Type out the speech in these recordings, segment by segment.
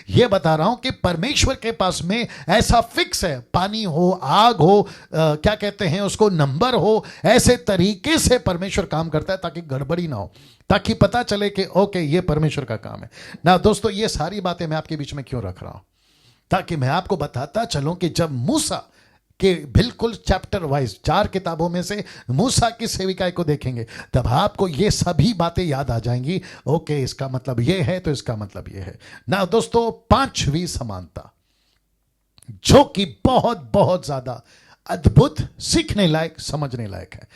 ये बता रहा हूं कि परमेश्वर के पास में ऐसा फिक्स है, पानी हो, आग हो, क्या कहते हैं उसको, नंबर हो, ऐसे तरीके से परमेश्वर काम करता है ताकि गड़बड़ी ना हो, ताकि पता चले कि ओके ये परमेश्वर का काम है ना। दोस्तों ये सारी बातें मैं आपके बीच में क्यों रख रहा हूं, ताकि मैं आपको बताता चलूं कि जब मूसा कि बिल्कुल चैप्टर वाइज 4 किताबों में से मूसा की सेविकाई को देखेंगे तब आपको ये सभी बातें याद आ जाएंगी। ओके इसका मतलब ये है तो इसका मतलब ये है ना। दोस्तों 5वीं समानता जो कि बहुत बहुत ज्यादा अद्भुत, सीखने लायक, समझने लायक है।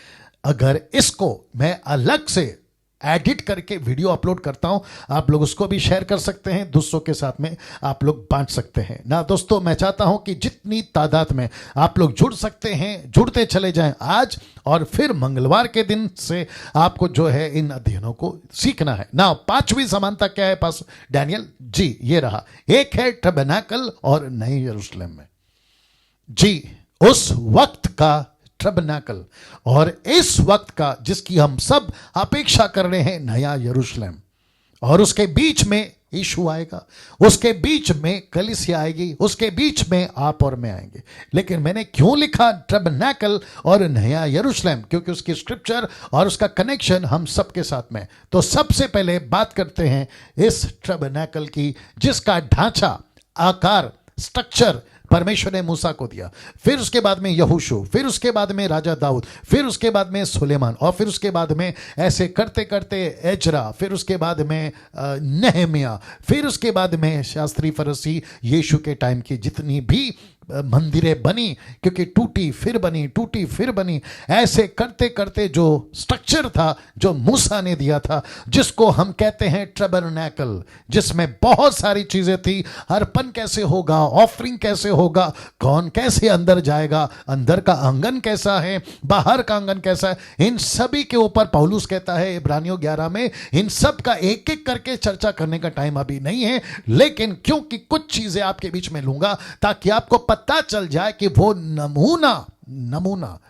अगर इसको मैं अलग से एडिट करके वीडियो अपलोड करता हूं, आप लोग उसको भी शेयर कर सकते हैं, दूसरों के साथ में आप लोग बांट सकते हैं ना। दोस्तों मैं चाहता हूं कि जितनी तादाद में आप लोग जुड़ सकते हैं जुड़ते चले जाएं आज, और फिर मंगलवार के दिन से आपको जो है इन अध्ययनों को सीखना है ना। 5वीं समानता क्या है पास डैनियल जी? ये रहा, एक है टबरनेकल और नए यरूशलेम में जी, उस वक्त का टबरनेकल और इस वक्त का जिसकी हम सब अपेक्षा कर रहे हैं, नया यरूशलेम, और उसके बीच में यीशु आएगा, उसके बीच में कलीसिया आएगी, उसके बीच में आप और मैं आएंगे। लेकिन मैंने क्यों लिखा टबरनेकल और नया यरूशलेम? क्योंकि उसकी स्क्रिप्चर और उसका कनेक्शन हम सबके साथ में। तो सबसे पहले बात करते हैं इस टबरनेकल की, जिसका ढांचा, आकार, स्ट्रक्चर परमेश्वर ने मूसा को दिया, फिर उसके बाद में यहोशू, फिर उसके बाद में राजा दाऊद, फिर उसके बाद में सुलेमान, और फिर उसके बाद में ऐसे करते करते एजरा, फिर उसके बाद में नेहमिया, फिर उसके बाद में शास्त्री फरीसी, यीशु के टाइम की जितनी भी मंदिरें बनी, क्योंकि टूटी फिर बनी, टूटी फिर बनी, ऐसे करते करते जो स्ट्रक्चर था जो मूसा ने दिया था, जिसको हम कहते हैं टबरनेकल, जिसमें बहुत सारी चीजें थी। अर्पण कैसे होगा, ऑफरिंग कैसे होगा, कौन कैसे अंदर जाएगा, अंदर का आंगन कैसा है, बाहर का आंगन कैसा है, इन सभी के ऊपर पौलुस कहता है इब्रानियों 11 में, इन सब का एक एक करके चर्चा करने का टाइम अभी नहीं है, लेकिन क्योंकि कुछ चीजें आपके बीच में लूंगा ताकि आपको पता चल जाए कि वो नमूना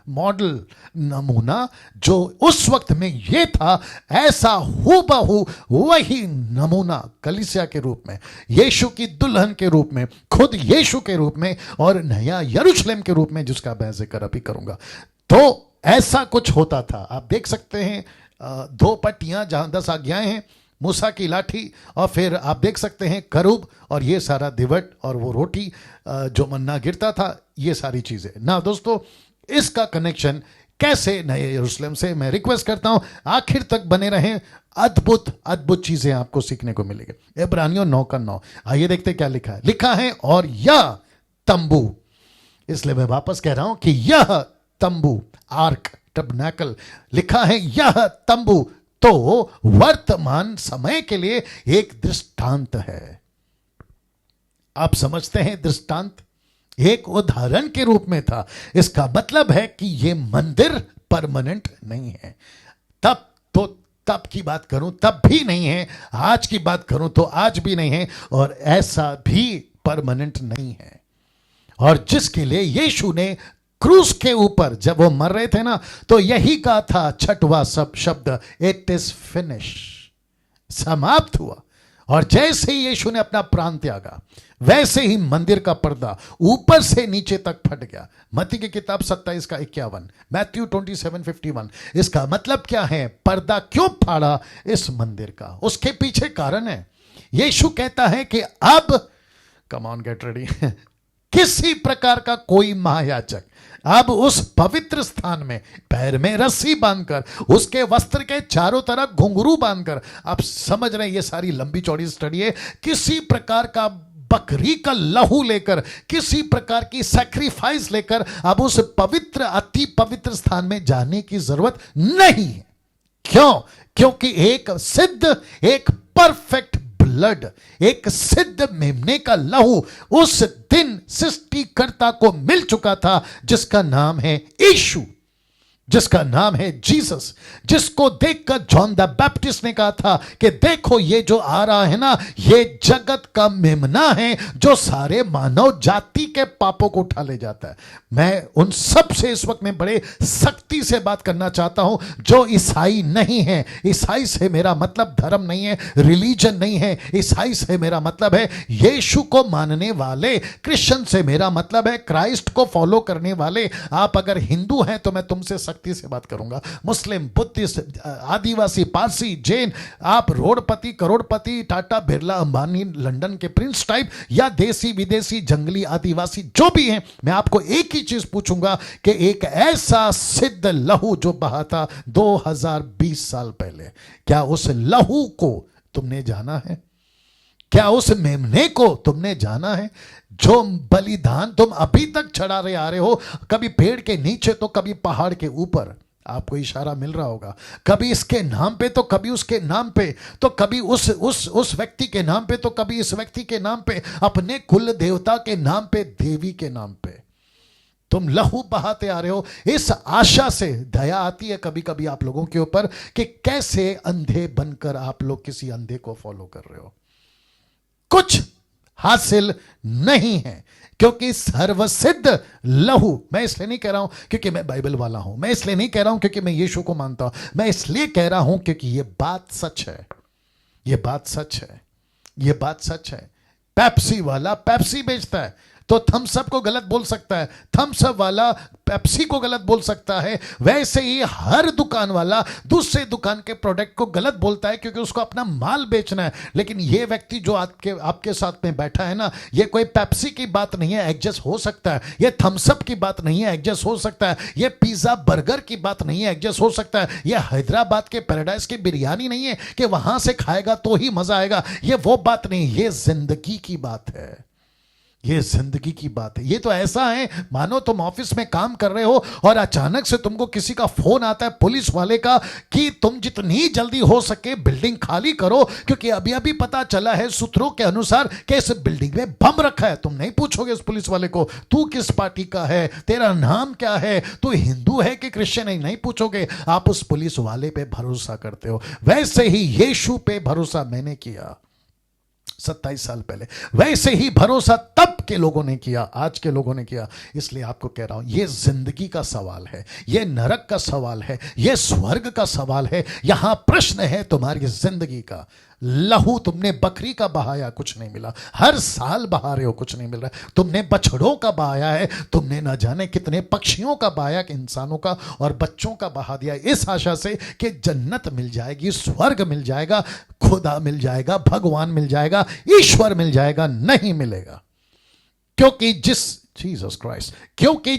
मॉडल नमूना जो उस वक्त में ये था, ऐसा हूबहू वही नमूना कलीसिया के रूप में, यीशु की दुल्हन के रूप में, खुद यीशु के रूप में, और नया यरूशलेम के रूप में, जिसका मैं जिक्र अभी करूंगा। तो ऐसा कुछ होता था। आप देख सकते हैं 2 पट्टियां जहां 10 आज्ञाएं हैं, मूसा की लाठी, और फिर आप देख सकते हैं करूब, और ये सारा दिवट, और वो रोटी जो मन्ना गिरता था, ये सारी चीजें ना। दोस्तों इसका कनेक्शन कैसे नए यरूशलेम से, मैं रिक्वेस्ट करता हूं आखिर तक बने रहें, अद्भुत अद्भुत चीजें आपको सीखने को मिलेगी। इब्रानियों 9:9, आइए देखते क्या लिखा है। लिखा है और यह तंबू, इसलिए मैं वापस कह रहा हूं कि यह तंबू, आर्क, टबरनेकल, लिखा है यह तंबू तो वर्तमान समय के लिए एक दृष्टांत है। आप समझते हैं, दृष्टांत एक उदाहरण के रूप में था। इसका मतलब है कि यह मंदिर परमानेंट नहीं है। तब की बात करूं तब भी नहीं है, आज की बात करूं तो आज भी नहीं है, और ऐसा भी परमानेंट नहीं है। और जिसके लिए यीशु ने क्रूस के ऊपर जब वो मर रहे थे ना, तो यही कहा था 6वां सब शब्द, इट इज फिनिश, समाप्त हुआ। और जैसे ही यीशु ने अपना प्राण त्यागा, वैसे ही मंदिर का पर्दा ऊपर से नीचे तक फट गया। मत्ती की किताब 27:51, मैथ्यू 27:51। इसका मतलब क्या है? पर्दा क्यों फाड़ा इस मंदिर का? उसके पीछे कारण है। यीशु कहता है कि अब कम ऑन गेट रेडी, किसी प्रकार का कोई महायाजक अब उस पवित्र स्थान में पैर में रस्सी बांधकर, उसके वस्त्र के चारों तरफ घुंघरू बांधकर, आप समझ रहे हैं ये सारी लंबी चौड़ी स्टडी है, किसी प्रकार का बकरी का लहू लेकर, किसी प्रकार की सैक्रिफाइस लेकर अब उस पवित्र, अति पवित्र स्थान में जाने की जरूरत नहीं है। क्यों? क्योंकि एक सिद्ध, एक परफेक्ट ब्लड, एक सिद्ध मेमने का लहू उस दिन सृष्टिकर्ता को मिल चुका था, जिसका नाम है यीशु, जिसका नाम है जीसस, जिसको देखकर जॉन द बैप्टिस्ट ने कहा था कि देखो ये जो आ रहा है ना, ये जगत का मेमना है जो सारे मानव जाति के पापों को उठा ले जाता है। मैं उन सब से इस वक्त में बड़े सख्ती से बात करना चाहता हूं जो ईसाई नहीं है। ईसाई से मेरा मतलब धर्म नहीं है, रिलीजन नहीं है। ईसाई से मेरा मतलब है यीशु को मानने वाले। क्रिश्चियन से मेरा मतलब है क्राइस्ट को फॉलो करने वाले। आप अगर हिंदू हैं तो मैं तुमसे सख्ती से बात करूंगा। मुस्लिम, बुद्धिस्ट, आदिवासी, पारसी, जैन, आप रोडपति, करोड़पति, टाटा, बिरला, अंबानी, लंदन के प्रिंस टाइप, या देसी विदेशी, जंगली, आदिवासी जो भी हैं, मैं आपको एक ही चीज पूछूंगा कि एक ऐसा सिद्ध लहू जो बहा था 2020 साल पहले, क्या उस लहू को तुमने जाना है? क्या उस मेमने को तुमने जाना है? जो बलिदान तुम अभी तक चढ़ा रहे आ रहे हो, कभी पेड़ के नीचे तो कभी पहाड़ के ऊपर, आपको इशारा मिल रहा होगा, कभी इसके नाम पे तो कभी उसके नाम पे, तो कभी उस व्यक्ति के नाम पे तो कभी इस व्यक्ति के नाम पे, अपने कुल देवता के नाम पे, देवी के नाम पे तुम लहू बहाते आ रहे हो। इस आशा से दया आती है कभी कभी आप लोगों के ऊपर कि कैसे अंधे बनकर आप लोग किसी अंधे को फॉलो कर रहे हो। कुछ हासिल नहीं है, क्योंकि सर्वसिद्ध लहू, मैं इसलिए नहीं कह रहा हूं क्योंकि मैं बाइबल वाला हूं, मैं इसलिए नहीं कह रहा हूं क्योंकि मैं यीशु को मानता हूं, मैं इसलिए कह रहा हूं क्योंकि यह बात सच है। यह बात सच है, यह बात सच है। पेप्सी वाला पेप्सी बेचता है तो थम्स अप को गलत बोल सकता है, थम्स अप वाला पेप्सी को गलत बोल सकता है। वैसे ही हर दुकान वाला दूसरे दुकान के प्रोडक्ट को गलत बोलता है क्योंकि उसको अपना माल बेचना है। लेकिन ये व्यक्ति जो आपके साथ में बैठा है ना, ये कोई पेप्सी की बात नहीं है, एडजस्ट हो सकता है। ये थम्स अप की बात नहीं है, एडजस्ट हो सकता है। ये पिज्जा बर्गर की बात नहीं है, एडजस्ट हो सकता है। ये हैदराबाद के पैराडाइज की बिरयानी नहीं है कि वहां से खाएगा तो ही मजा आएगा, ये वो बात नहीं। ये जिंदगी की बात है, ये जिंदगी की बात है। ये तो ऐसा है मानो तुम ऑफिस में काम कर रहे हो और अचानक से तुमको किसी का फोन आता है पुलिस वाले का कि तुम जितनी जल्दी हो सके बिल्डिंग खाली करो, क्योंकि अभी अभी पता चला है सूत्रों के अनुसार कि इस बिल्डिंग में बम रखा है। तुम नहीं पूछोगे उस पुलिस वाले को तू किस पार्टी का है, तेरा नाम क्या है, तू हिंदू है कि क्रिश्चियन है, नहीं पूछोगे। आप उस पुलिस वाले पे भरोसा करते हो। वैसे ही यीशु पे भरोसा मैंने किया 27 साल पहले, वैसे ही भरोसा तब के लोगों ने किया, आज के लोगों ने किया। इसलिए आपको कह रहा हूं, यह जिंदगी का सवाल है, यह नरक का सवाल है, यह स्वर्ग का सवाल है। यहां प्रश्न है तुम्हारी जिंदगी का। लहू तुमने बकरी का बहाया, कुछ नहीं मिला। हर साल बहा रहे हो, कुछ नहीं मिल रहा। तुमने बछड़ों का बहाया है, तुमने न जाने कितने पक्षियों का बहाया, इंसानों का और बच्चों का बहा दिया, इस आशा से कि जन्नत मिल जाएगी, स्वर्ग मिल जाएगा, खुदा मिल जाएगा, भगवान मिल जाएगा, ईश्वर मिल जाएगा। नहीं मिलेगा, क्योंकि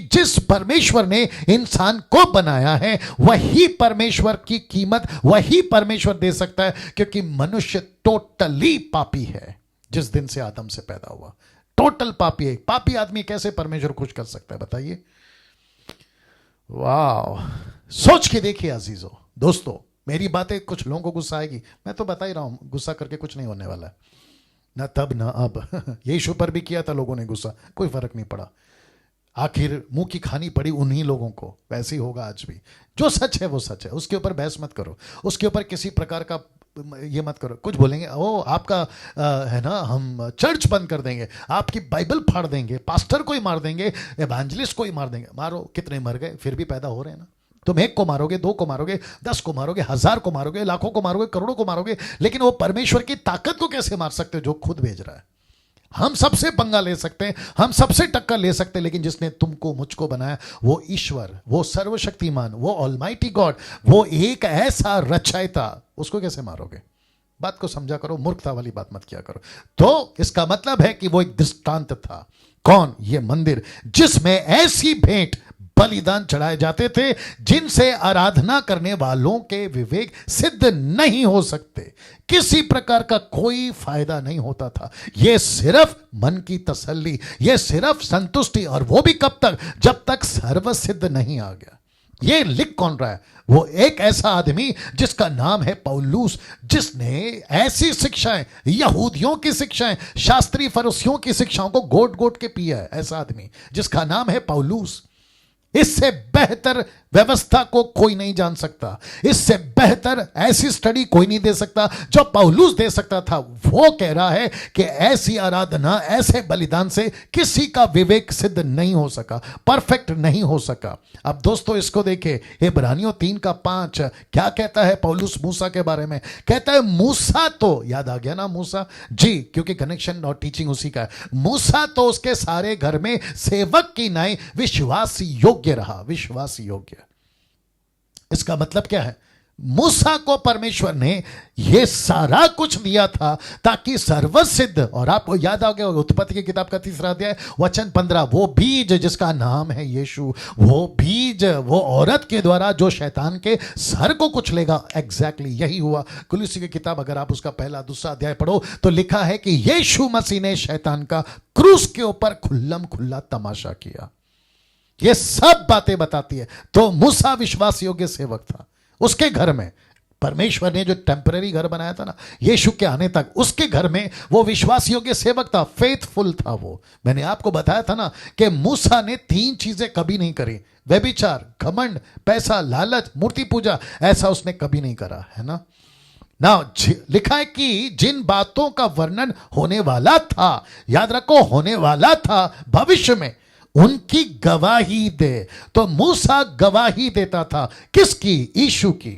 जिस परमेश्वर ने इंसान को बनाया है वही परमेश्वर की कीमत वही परमेश्वर दे सकता है, क्योंकि मनुष्य टोटली पापी है। जिस दिन से आदम से पैदा हुआ टोटल पापी है। पापी आदमी कैसे परमेश्वर खुश कर सकता है, बताइए? वाह, सोच के देखिए अजीजों, दोस्तों। मेरी बातें कुछ लोगों को गुस्सा आएगी, मैं तो बता ही रहा हूं, गुस्सा करके कुछ नहीं होने वाला है, ना तब ना अब। यीशु पर भी किया था लोगों ने गुस्सा, कोई फर्क नहीं पड़ा। आखिर मुंह की खानी पड़ी उन्हीं लोगों को। वैसे ही होगा आज भी। जो सच है वो सच है, उसके ऊपर बहस मत करो, उसके ऊपर किसी प्रकार का ये मत करो। कुछ बोलेंगे ओ आपका है ना, हम चर्च बंद कर देंगे, आपकी बाइबल फाड़ देंगे, पास्टर को ही मार देंगे, एवेंजलिस्ट को ही मार देंगे। मारो, कितने मर गए, फिर भी पैदा हो रहे हैं ना। तुम 1 को मारोगे, 2 को मारोगे, 10 को मारोगे, 1000 को मारोगे, लाखों को मारोगे, करोड़ों को मारोगे, लेकिन वो परमेश्वर की ताकत को कैसे मार सकते हो जो खुद भेज रहा है? हम सबसे पंगा ले सकते हैं, हम सबसे टक्कर ले सकते हैं, लेकिन जिसने तुमको मुझको बनाया वो ईश्वर, वो सर्वशक्तिमान, वो ऑलमाइटी गॉड, वो एक ऐसा रचयिता, उसको कैसे मारोगे? बात को समझा करो, मूर्खता वाली बात मत किया करो। तो इसका मतलब है कि वो एक दृष्टांत था। कौन? ये मंदिर, जिसमें ऐसी भेंट बलिदान चढ़ाए जाते थे जिनसे आराधना करने वालों के विवेक सिद्ध नहीं हो सकते, किसी प्रकार का कोई फायदा नहीं होता था। यह सिर्फ मन की तसल्ली, यह सिर्फ संतुष्टि, और वो भी कब तक? जब तक सर्वसिद्ध नहीं आ गया। ये लिख कौन रहा है? वो एक ऐसा आदमी जिसका नाम है पौलुस, जिसने ऐसी शिक्षाएं, यहूदियों की शिक्षाएं, शास्त्री फरीसियों की शिक्षाओं को गोट गोट के पिया है। ऐसा आदमी जिसका नाम है पौलुस। इससे बेहतर व्यवस्था को कोई नहीं जान सकता। इससे बेहतर ऐसी स्टडी कोई नहीं दे सकता जो पौलुस दे सकता था। वो कह रहा है कि ऐसी आराधना, ऐसे बलिदान से किसी का विवेक सिद्ध नहीं हो सका, परफेक्ट नहीं हो सका। अब दोस्तों इसको देखें, इब्रानियों 3:5 क्या कहता है पौलुस मूसा के बारे में? कहता है मूसा तो, याद आ गया ना मूसा जी, क्योंकि कनेक्शन और टीचिंग उसी का है। मूसा तो उसके सारे घर में सेवक की नाई विश्वास योग्य रहा, विश्वास योग्य। इसका मतलब क्या है? मूसा को परमेश्वर ने यह सारा कुछ दिया था ताकि सर्वसिद्ध, और आपको याद आ गया उत्पत्ति की किताब का 3 अध्याय वचन 15, वो बीज जिसका नाम है यीशु, वो बीज वो औरत के द्वारा जो शैतान के सर को कुचलेगा। एग्जैक्टली यही हुआ। कुलूसी की किताब अगर आप उसका 1-2 अध्याय पढ़ो तो लिखा है कि यीशु मसीह ने शैतान का क्रूस के ऊपर खुल्लम खुल्ला तमाशा किया। ये सब बातें बताती है। तो मूसा विश्वास योग्य सेवक था। उसके घर में परमेश्वर ने जो टेम्पररी घर बनाया था ना यीशु के आने तक, उसके घर में वो विश्वास योग्य सेवक था, फेथफुल था वो। मैंने आपको बताया था ना कि मूसा ने 3 चीजें कभी नहीं करी, व्यभिचार, घमंड, पैसा, लालच, मूर्ति पूजा, ऐसा उसने कभी नहीं करा, है ना। लिखा है कि जिन बातों का वर्णन होने वाला था, याद रखो होने वाला था भविष्य में, उनकी गवाही दे। तो मूसा गवाही देता था किसकी? यीशु की।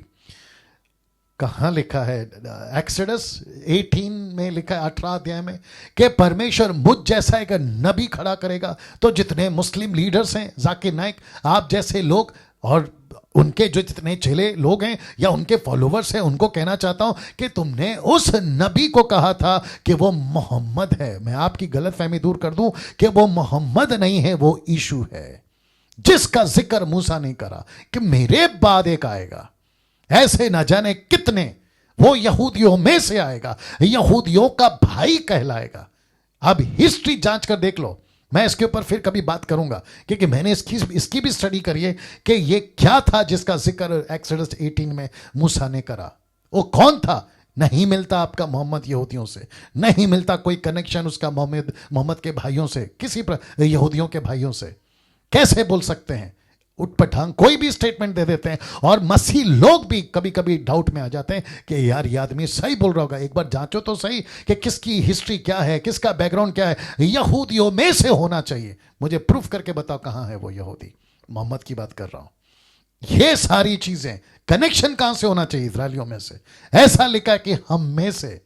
कहां लिखा है? एक्सोडस 18 में लिखा है, 18 अध्याय में, कि परमेश्वर मुझ जैसा एक नबी खड़ा करेगा। तो जितने मुस्लिम लीडर्स हैं, जाकिर नाइक, आप जैसे लोग और उनके जो जितने चेले लोग हैं या उनके फॉलोवर्स हैं, उनको कहना चाहता हूं कि तुमने उस नबी को कहा था कि वो मोहम्मद है। मैं आपकी गलतफहमी दूर कर दूं कि वो मोहम्मद नहीं है, वो यीशु है, जिसका जिक्र मूसा नहीं करा कि मेरे बाद एक आएगा, ऐसे न जाने कितने, वो यहूदियों में से आएगा, यहूदियों का भाई कहलाएगा। अब हिस्ट्री जांच कर देख लो। मैं इसके ऊपर फिर कभी बात करूंगा क्योंकि मैंने इसकी भी स्टडी करी है कि ये क्या था जिसका जिक्र एक्सोडस 18 में मूसा ने करा। वो कौन था? नहीं मिलता आपका मोहम्मद यहूदियों से, नहीं मिलता कोई कनेक्शन उसका मोहम्मद के भाइयों से, किसी यहूदियों के भाइयों से। कैसे बोल सकते हैं? उठपटांग कोई भी स्टेटमेंट दे देते हैं, और मसीह लोग भी कभी कभी डाउट में आ जाते हैं कि यार ये आदमी सही बोल रहा होगा, एक बार जांचो तो सही कि किसकी हिस्ट्री क्या है, किसका बैकग्राउंड क्या है। यहूदियों में से होना चाहिए। मुझे प्रूफ करके बताओ कहां है वो यहूदी। मोहम्मद की बात कर रहा हूं। ये सारी चीजें कनेक्शन कहां से होना चाहिए? इस्राएलियों में से। ऐसा लिखा है कि हम में से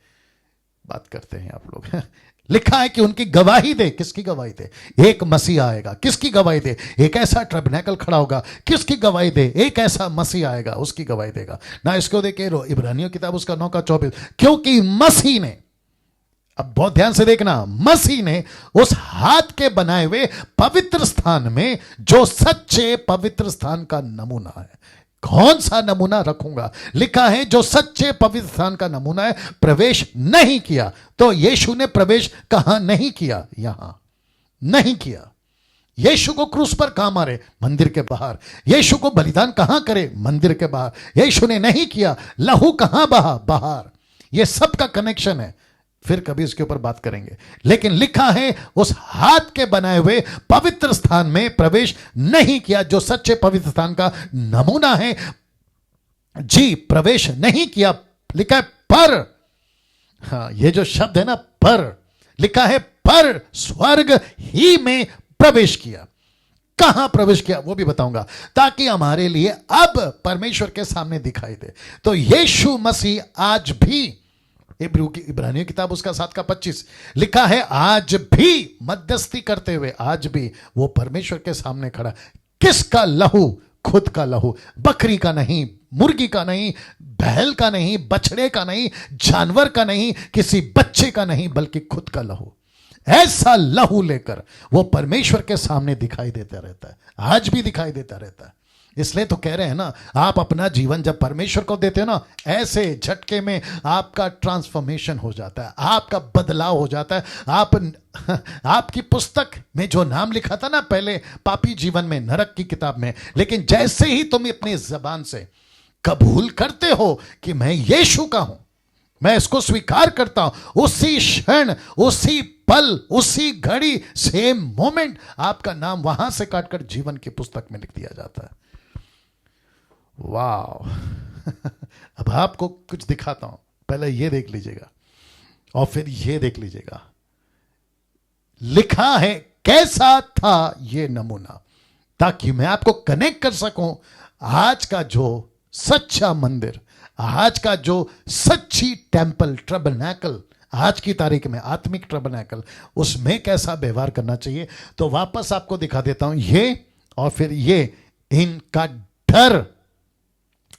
बात करते हैं आप लोग। लिखा है कि उनकी गवाही दे। किसकी गवाही दे? एक मसीह आएगा। किसकी गवाही दे? एक ऐसा टर्बनेकल खड़ा होगा। किसकी गवाही दे? एक ऐसा मसीह आएगा, उसकी गवाही देगा ना। इसको देखे इब्रानियों किताब उसका 9:24, क्योंकि मसीह ने, अब बहुत ध्यान से देखना, मसीह ने उस हाथ के बनाए हुए पवित्र स्थान में, जो सच्चे पवित्र स्थान का नमूना है। कौन सा नमूना रखूंगा? लिखा है जो सच्चे पवित्र स्थान का नमूना है, प्रवेश नहीं किया। तो यीशु ने प्रवेश कहां नहीं किया? यहां नहीं किया। यीशु को क्रूस पर कहां मारे? मंदिर के बाहर। यीशु को बलिदान कहां करे? मंदिर के बाहर। यीशु ने नहीं किया। लहू कहां बहा? बाहर। यह सब का कनेक्शन है, फिर कभी इसके ऊपर बात करेंगे। लेकिन लिखा है उस हाथ के बनाए हुए पवित्र स्थान में प्रवेश नहीं किया, जो सच्चे पवित्र स्थान का नमूना है जी, प्रवेश नहीं किया। लिखा है पर, हाँ ये जो शब्द है ना पर, लिखा है पर स्वर्ग ही में प्रवेश किया। कहां प्रवेश किया वो भी बताऊंगा, ताकि हमारे लिए अब परमेश्वर के सामने दिखाई दे। तो यीशु मसीह आज भी, इब्रानियों किताब उसका 7:25 लिखा है, आज भी मध्यस्थी करते हुए, आज भी वो परमेश्वर के सामने खड़ा। किसका लहू? खुद का लहू। बकरी का नहीं, मुर्गी का नहीं, बैल का नहीं, बछड़े का नहीं, जानवर का नहीं, किसी बच्चे का नहीं, बल्कि खुद का लहू। ऐसा लहू लेकर वो परमेश्वर के सामने दिखाई देता रहता है, आज भी दिखाई देता रहता है। इसलिए तो कह रहे हैं ना, आप अपना जीवन जब परमेश्वर को देते हो ना, ऐसे झटके में आपका ट्रांसफॉर्मेशन हो जाता है, आपका बदलाव हो जाता है। आपकी पुस्तक में जो नाम लिखा था ना पहले पापी जीवन में, नरक की किताब में, लेकिन जैसे ही तुम अपनी जबान से कबूल करते हो कि मैं यीशु का हूं, मैं इसको स्वीकार करता हूं, उसी क्षण, उसी पल, उसी घड़ी, सेम मोमेंट आपका नाम वहां से काटकर जीवन की पुस्तक में लिख दिया जाता है। वाह। अब आपको कुछ दिखाता हूं, पहले ये देख लीजिएगा और फिर ये देख लीजिएगा। लिखा है कैसा था ये नमूना, ताकि मैं आपको कनेक्ट कर सकूं आज का जो सच्चा मंदिर, आज का जो सच्ची टेंपल ट्रबनैकल, आज की तारीख में आत्मिक ट्रबनैकल, उसमें कैसा व्यवहार करना चाहिए। तो वापस आपको दिखा देता हूं ये और फिर ये। इनका डर,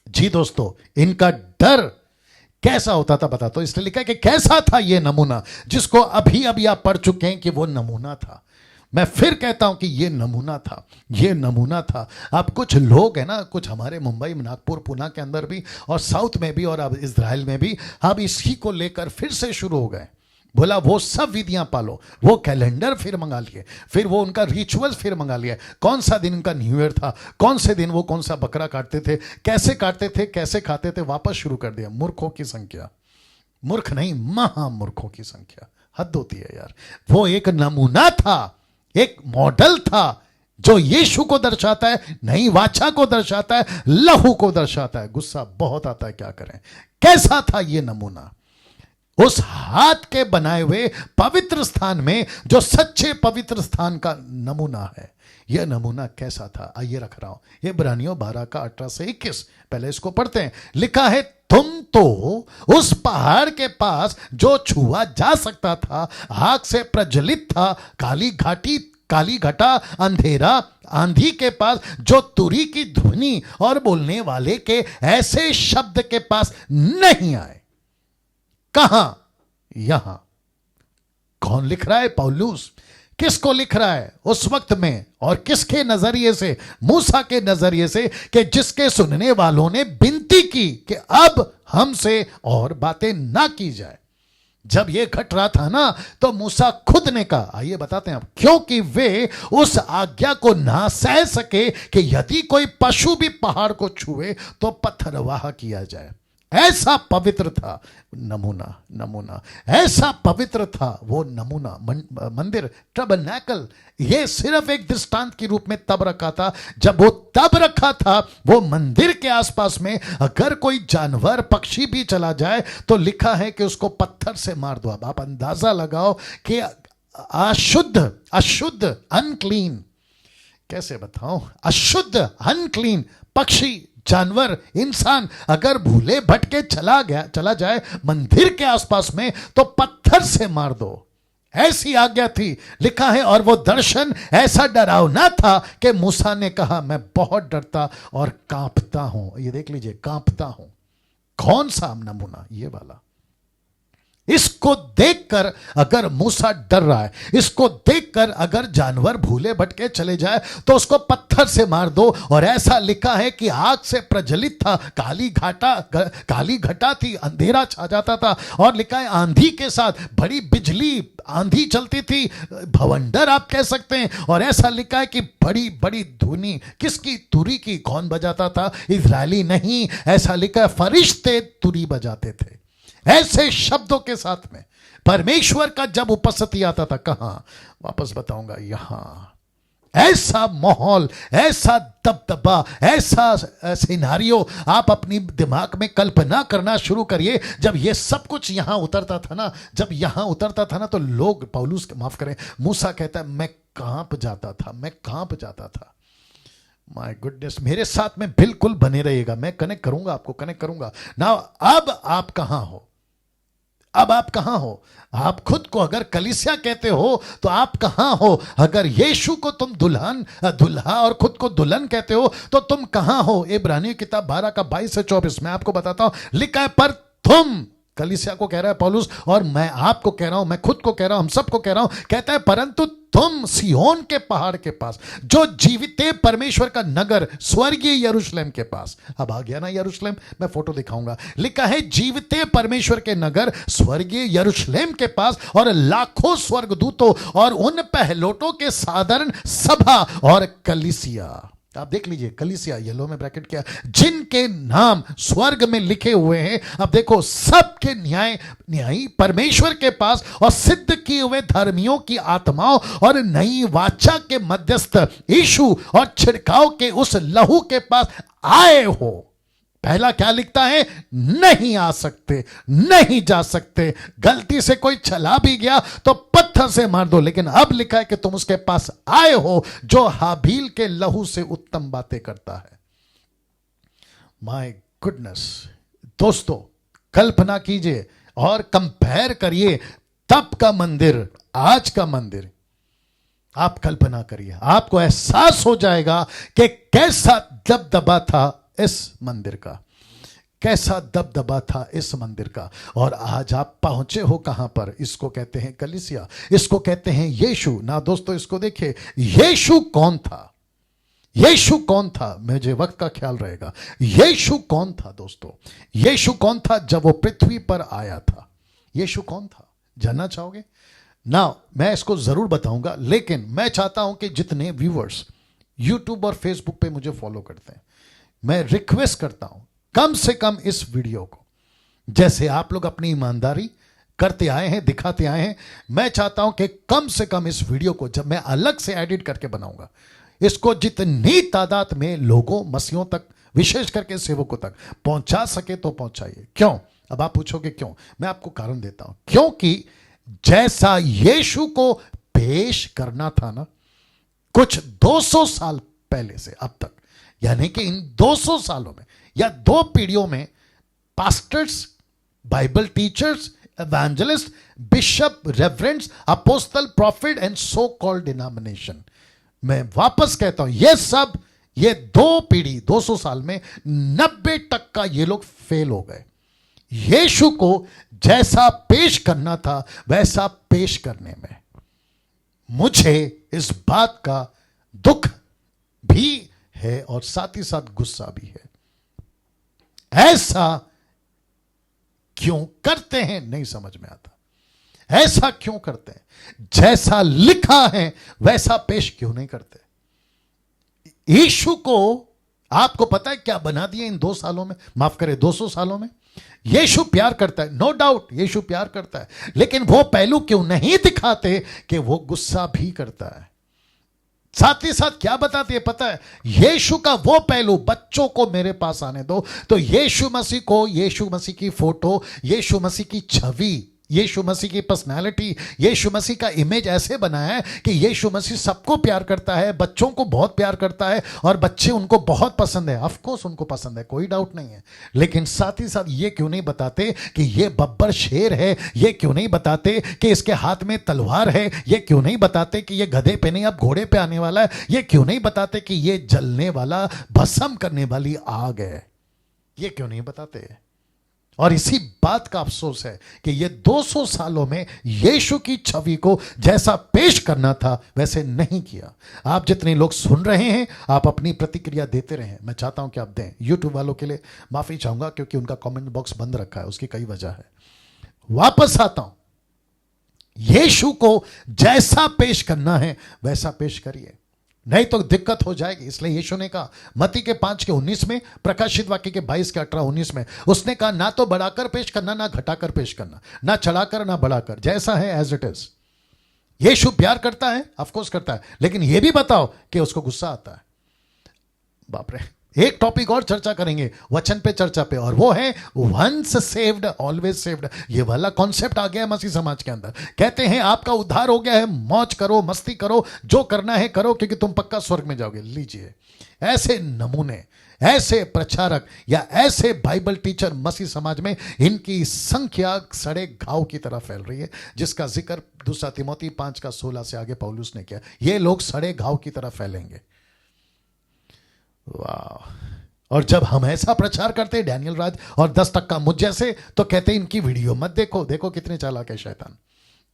जी दोस्तों, इनका डर कैसा होता था बताता हूं। इसलिए लिखा है कि कैसा था ये नमूना, जिसको अभी अभी आप पढ़ चुके हैं कि वो नमूना था। मैं फिर कहता हूं कि ये नमूना था, ये नमूना था। अब कुछ लोग हैं ना, कुछ हमारे मुंबई, नागपुर, पुणे के अंदर भी और साउथ में भी और अब इजराइल में भी, अब इसी को लेकर फिर से शुरू हो गए। बोला वो सब विधियां पालो, वो कैलेंडर फिर मंगा लिए, फिर वो उनका रिचुअल फिर मंगा लिया। कौन सा दिन उनका न्यू ईयर था, कौन से दिन वो कौन सा बकरा काटते थे, कैसे काटते थे, कैसे खाते थे, वापस शुरू कर दिया। मूर्खों की संख्या, मूर्ख नहीं, महामूर्खों की संख्या। हद होती है यार। वो एक नमूना था, एक मॉडल था जो यीशु को दर्शाता है, नई वाचा को दर्शाता है, लहू को दर्शाता है। गुस्सा बहुत आता है, क्या करें। कैसा था ये नमूना? उस हाथ के बनाए हुए पवित्र स्थान में, जो सच्चे पवित्र स्थान का नमूना है, यह नमूना कैसा था? आइए रख रहा हूं, इब्रानियों 12 का 18 से 21। पहले इसको पढ़ते हैं। लिखा है, तुम तो उस पहाड़ के पास जो छुआ जा सकता था, आग से प्रज्वलित था, काली घाटी, काली घटा, अंधेरा, आंधी के पास जो तुरी की ध्वनि और बोलने वाले के ऐसे शब्द के पास नहीं आए। कहां? यहां। कौन लिख रहा है? पौलुस। किसको लिख रहा है? उस वक्त में, और किसके नजरिए से? मूसा के नजरिए से, कि जिसके सुनने वालों ने विनती की कि अब हमसे और बातें ना की जाए। जब यह घट रहा था ना, तो मूसा खुद ने कहा, आइए बताते हैं आप, क्योंकि वे उस आज्ञा को ना सह सके कि यदि कोई पशु भी पहाड़ को छुए तो पत्थरवाह किया जाए। ऐसा पवित्र था नमूना, नमूना ऐसा पवित्र था वो नमूना, मंदिर टबरनेकल। ये सिर्फ एक दृष्टांत के रूप में तब रखा था, जब वो तब रखा था, वो मंदिर के आसपास में अगर कोई जानवर, पक्षी भी चला जाए तो लिखा है कि उसको पत्थर से मार दो। अब आप अंदाजा लगाओ कि अशुद्ध, अशुद्ध, अनक्लीन, कैसे बताऊं, अशुद्ध, अनक्लीन पक्षी, जानवर, इंसान अगर भूले भटके चला जाए मंदिर के आसपास में, तो पत्थर से मार दो। ऐसी आज्ञा थी। लिखा है, और वो दर्शन ऐसा डरावना था कि मूसा ने कहा, मैं बहुत डरता और कांपता हूं। ये देख लीजिए, कांपता हूं। कौन सा नमूना? ये वाला। इसको देखकर अगर मूसा डर रहा है, इसको देखकर अगर जानवर भूले भटके चले जाए तो उसको पत्थर से मार दो। और ऐसा लिखा है कि आग से प्रज्वलित था, काली घटा थी, अंधेरा छा जाता था। और लिखा है आंधी के साथ, बड़ी बिजली, आंधी चलती थी, भवंडर आप कह सकते हैं। और ऐसा लिखा है कि बड़ी बड़ी धुनी, किसकी? तुरी की। कौन बजाता था? इजरायली नहीं, ऐसा लिखा है फरिश्ते तुरी बजाते थे। ऐसे शब्दों के साथ में परमेश्वर का जब उपस्थिति आता था, कहां? वापस बताऊंगा, यहां। ऐसा माहौल, ऐसा दबदबा, ऐसा सिनारियो आप अपनी दिमाग में कल्पना करना शुरू करिए। जब ये सब कुछ यहां उतरता था ना, जब यहां उतरता था ना, तो लोग, पौलुस, माफ करें, मूसा कहता है, मैं कांप जाता था, मैं कांप जाता था। माय गुडनेस, मेरे साथ में बिल्कुल बने रहिएगा, मैं कनेक्ट करूंगा, आपको कनेक्ट करूंगा ना। अब आप कहां हो? अब आप कहां हो? आप खुद को अगर कलीसिया कहते हो तो आप कहां हो? अगर यीशु को तुम दुल्हा और खुद को दुल्हन कहते हो तो तुम कहां हो? इब्रानियों किताब 12 का 22 से 24 में आपको बताता हूं, लिखा है, पर तुम, कलीसिया को कह रहा है पौलुस, और मैं आपको कह रहा हूं, मैं खुद को कह रहा हूं, हम सबको कह रहा हूं, कहता है, परंतु तुम सिय्योन के पहाड़ के पास, जो जीवित परमेश्वर का नगर, स्वर्गीय यरूशलेम के पास। अब आ गया ना यरूशलेम, मैं फोटो दिखाऊंगा। लिखा है, जीवित परमेश्वर के नगर, स्वर्गीय यरूशलेम के पास, और लाखों स्वर्गदूतों और उन पहलोटों के साधारण सभा और कलीसिया। आप देख लीजिए, कलीसिया येलो में ब्रैकेट किया, जिनके नाम स्वर्ग में लिखे हुए हैं। अब देखो, सबके न्यायी परमेश्वर के पास, और सिद्ध किए हुए धर्मियों की आत्माओं और नई वाचा के मध्यस्थ यीशु और छिड़काव के उस लहू के पास आए हो। पहला क्या लिखता है? नहीं आ सकते, नहीं जा सकते। गलती से कोई चला भी गया तो पत्थर से मार दो। लेकिन अब लिखा है कि तुम उसके पास आए हो जो हाबील के लहू से उत्तम बातें करता है। माय गुडनेस दोस्तों, कल्पना कीजिए और कंपेयर करिए तब का मंदिर, आज का मंदिर। आप कल्पना करिए, आपको एहसास हो जाएगा कि कैसा दबदबा था इस मंदिर का, कैसा दबदबा था इस मंदिर का। और आज आप पहुंचे हो कहां पर? इसको कहते हैं कलीसिया, इसको कहते हैं यीशु। ना दोस्तों, इसको देखिए, यीशु कौन था? यीशु कौन था? मुझे वक्त का ख्याल रहेगा। यीशु कौन था दोस्तों? यीशु कौन था जब वो पृथ्वी पर आया था? यीशु कौन था? जानना चाहोगे ना? मैं इसको जरूर बताऊंगा, लेकिन मैं चाहता हूं कि जितने व्यूअर्स यूट्यूब और फेसबुक पे मुझे फॉलो करते हैं, मैं रिक्वेस्ट करता हूं कम से कम इस वीडियो को, जैसे आप लोग अपनी ईमानदारी करते आए हैं, दिखाते आए हैं, मैं चाहता हूं कि कम से कम इस वीडियो को जब मैं अलग से एडिट करके बनाऊंगा, इसको जितनी तादाद में लोगों, मसीहों तक, विशेष करके सेवकों तक पहुंचा सके तो पहुंचाइए। क्यों? अब आप पूछोगे क्यों? मैं आपको कारण देता हूं। क्योंकि जैसा यीशु को पेश करना था ना, कुछ 200 साल पहले से अब तक, यानी कि इन 200 सालों में या 2 पीढ़ियों में pastors, Bible teachers, evangelist, bishop, reverends, apostle, prophet and so called denomination, मैं वापस कहता हूं, ये सब, ये 2 पीढ़ी 200 साल में 90% ये लोग फेल हो गए। यीशु को जैसा पेश करना था वैसा पेश करने में मुझे इस बात का दुख भी है और साथ ही साथ गुस्सा भी है। ऐसा क्यों करते हैं नहीं समझ में आता। ऐसा क्यों करते हैं? जैसा लिखा है वैसा पेश क्यों नहीं करते? यीशु को आपको पता है क्या बना दिया इन 2 सालों में, माफ करें 200 सालों में? यीशु प्यार करता है, नो डाउट यीशु प्यार करता है, लेकिन वो पहलू क्यों नहीं दिखाते कि वो गुस्सा भी करता है? साथ ही साथ क्या बताते हैं पता है? यीशु का वो पहलू, बच्चों को मेरे पास आने दो, तो यीशु मसीह को, यीशु मसीह की फोटो, यीशु मसीह की छवि, यीशु मसीह की पर्सनालिटी, यीशु मसीह का इमेज ऐसे बनाया है कि यीशु मसीह सबको प्यार करता है, बच्चों को बहुत प्यार करता है और बच्चे उनको बहुत पसंद है। ऑफ कोर्स उनको पसंद है, कोई डाउट नहीं है, लेकिन साथ ही साथ ये क्यों नहीं बताते कि ये बब्बर शेर है? ये क्यों नहीं बताते कि इसके हाथ में तलवार है? ये क्यों नहीं बताते कि ये गधे पे नहीं अब घोड़े पे आने वाला है? ये क्यों नहीं बताते कि ये जलने वाला, भस्म करने वाली आग है? ये क्यों नहीं बताते? और इसी बात का अफसोस है कि ये 200 सालों में यीशु की छवि को जैसा पेश करना था वैसे नहीं किया। आप जितने लोग सुन रहे हैं, आप अपनी प्रतिक्रिया देते रहें, मैं चाहता हूं कि आप दें। यूट्यूब वालों के लिए माफी चाहूंगा क्योंकि उनका कमेंट बॉक्स बंद रखा है, उसकी कई वजह है। वापस आता हूं, यीशु को जैसा पेश करना है वैसा पेश करिए, नहीं तो दिक्कत हो जाएगी। इसलिए यीशु ने कहा मत्ती के 5:19 में, प्रकाशित वाक्य के 22:18-19 में, उसने कहा ना तो बढ़ाकर पेश करना, ना घटाकर पेश करना, ना चढ़ाकर ना बढ़ाकर, जैसा है एज इट इज। यीशु प्यार करता है, ऑफ कोर्स करता है, लेकिन यह भी बताओ कि उसको गुस्सा आता है। बाप रे, एक टॉपिक और चर्चा करेंगे वचन पे, चर्चा पे, और वो है वंस सेव्ड ऑलवेज सेव्ड। ये वाला कॉन्सेप्ट आ गया है मसीह समाज के अंदर। कहते हैं आपका उद्धार हो गया है, मौज करो, मस्ती करो, जो करना है करो, क्योंकि तुम पक्का स्वर्ग में जाओगे। लीजिए, ऐसे नमूने, ऐसे प्रचारक या ऐसे बाइबल टीचर मसीह समाज में, इनकी संख्या सड़े घाव की तरह फैल रही है, जिसका जिक्र 2 तिमोथी 5:16 से आगे पौलुस ने किया। ये लोग सड़े घाव की तरह फैलेंगे। वाह! और जब हम ऐसा प्रचार करते हैं, डैनियल राज और 10% मुझ जैसे, तो कहते हैं इनकी वीडियो मत देखो। देखो कितने चालाक है शैतान,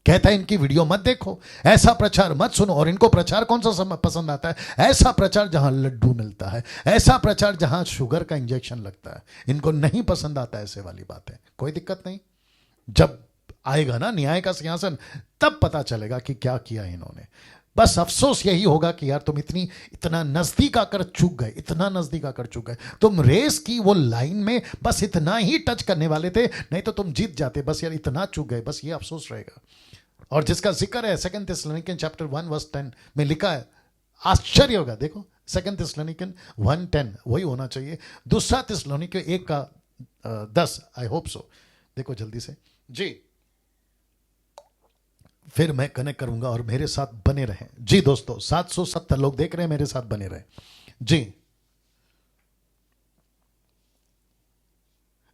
कहता है इनकी वीडियो मत देखो, ऐसा प्रचार मत सुनो। और इनको प्रचार कौन सा पसंद आता है? ऐसा प्रचार जहां लड्डू मिलता है, ऐसा प्रचार जहां शुगर का इंजेक्शन लगता है। इनको नहीं पसंद आता ऐसे वाली बातें। कोई दिक्कत नहीं, जब आएगा ना न्याय का सिंहासन, तब पता चलेगा कि क्या किया इन्होंने। बस अफसोस यही होगा कि यार तुम इतना नजदीक आकर चूक गए, इतना नजदीक आकर चूक गए। तुम रेस की वो लाइन में बस इतना ही टच करने वाले थे, नहीं तो तुम जीत जाते। बस यार इतना चूक गए, बस ये अफसोस रहेगा। और जिसका जिक्र है 2 थिस्सलुनीकियंस चैप्टर 1:10 में लिखा है, आश्चर्य होगा। देखो 2 थिस्सलुनीकियन 1:10 वही होना चाहिए। दूसरा थिस्सलुनीकियों 1:10, आई होप सो। देखो जल्दी से जी, फिर मैं कनेक्ट करूंगा और मेरे साथ बने रहें जी। दोस्तों 770 लोग देख रहे हैं, मेरे साथ बने रहें जी।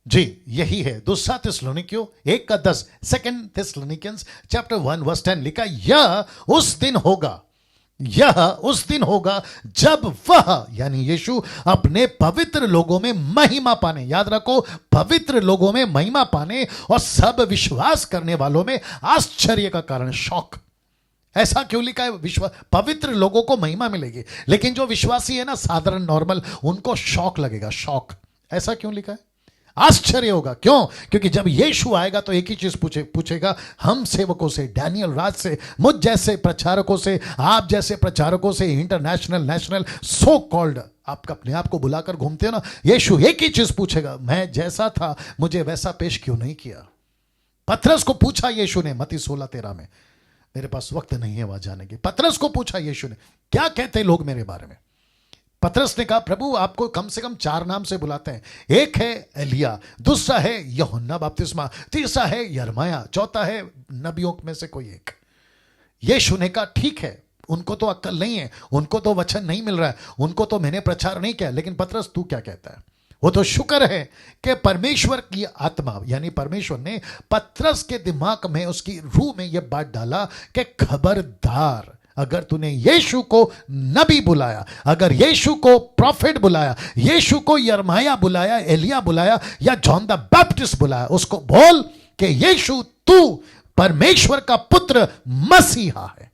जी यही है दूसरा थिस्सलुनीकियों 1:10, 2 थिस्सलुनीकियंस चैप्टर 1:10 लिखा, यह उस दिन होगा, यह उस दिन होगा जब वह यानी यीशु अपने पवित्र लोगों में महिमा पाने, याद रखो पवित्र लोगों में महिमा पाने और सब विश्वास करने वालों में आश्चर्य का कारण, शौक। ऐसा क्यों लिखा है? विश्वास, पवित्र लोगों को महिमा मिलेगी, लेकिन जो विश्वासी है ना साधारण नॉर्मल, उनको शौक लगेगा, शौक। ऐसा क्यों लिखा है? आश्चर्य होगा। क्यों? क्योंकि जब यीशु आएगा तो एक ही चीज पूछेगा हम सेवकों से, डैनियल राज से, मुझ जैसे प्रचारकों से, आप जैसे प्रचारकों से, इंटरनेशनल नेशनल सो कॉल्ड, आप अपने आप को बुलाकर घूमते हो ना, यीशु एक ही चीज पूछेगा, मैं जैसा था मुझे वैसा पेश क्यों नहीं किया? पतरस को पूछा यीशु ने मत्ती 16:13 में, मेरे पास वक्त नहीं है वहां जाने की। पतरस को पूछा यीशु ने, क्या कहते लोग मेरे बारे में? पतरस ने कहा, प्रभु आपको कम से कम 4 नाम से बुलाते हैं, एक है एलिया, दूसरा है यूहन्ना बपतिस्मा, तीसरा है यिर्मयाह, चौथा है नबियों में से कोई एक। यीशु ने कहा ठीक है, उनको तो अक्ल नहीं है, उनको तो वचन नहीं मिल रहा है, उनको तो मैंने प्रचार नहीं किया, लेकिन पतरस तू क्या कहता है? वो तो शुक्र है कि परमेश्वर की आत्मा यानी परमेश्वर ने पतरस के दिमाग में, उसकी रूह में यह बात डाला कि खबरदार, अगर तूने यीशु को नबी बुलाया, अगर यीशु को प्रॉफिट बुलाया, यीशु को यिर्मयाह बुलाया, एलिया बुलाया या जॉन द बैप्टिस्ट बुलाया, उसको बोल कि यीशु तू परमेश्वर का पुत्र मसीहा है।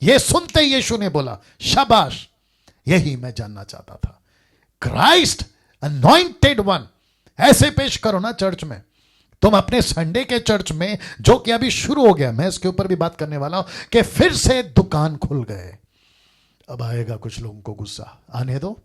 यह सुनते यीशु ने बोला शाबाश, यही मैं जानना चाहता था, क्राइस्ट अनॉइंटेड वन। ऐसे पेश करो ना चर्च में। तुम अपने संडे के चर्च में, जो कि अभी शुरू हो गया, मैं इसके ऊपर भी बात करने वाला हूं कि फिर से दुकान खुल गए। अब आएगा कुछ लोगों को गुस्सा, आने दो।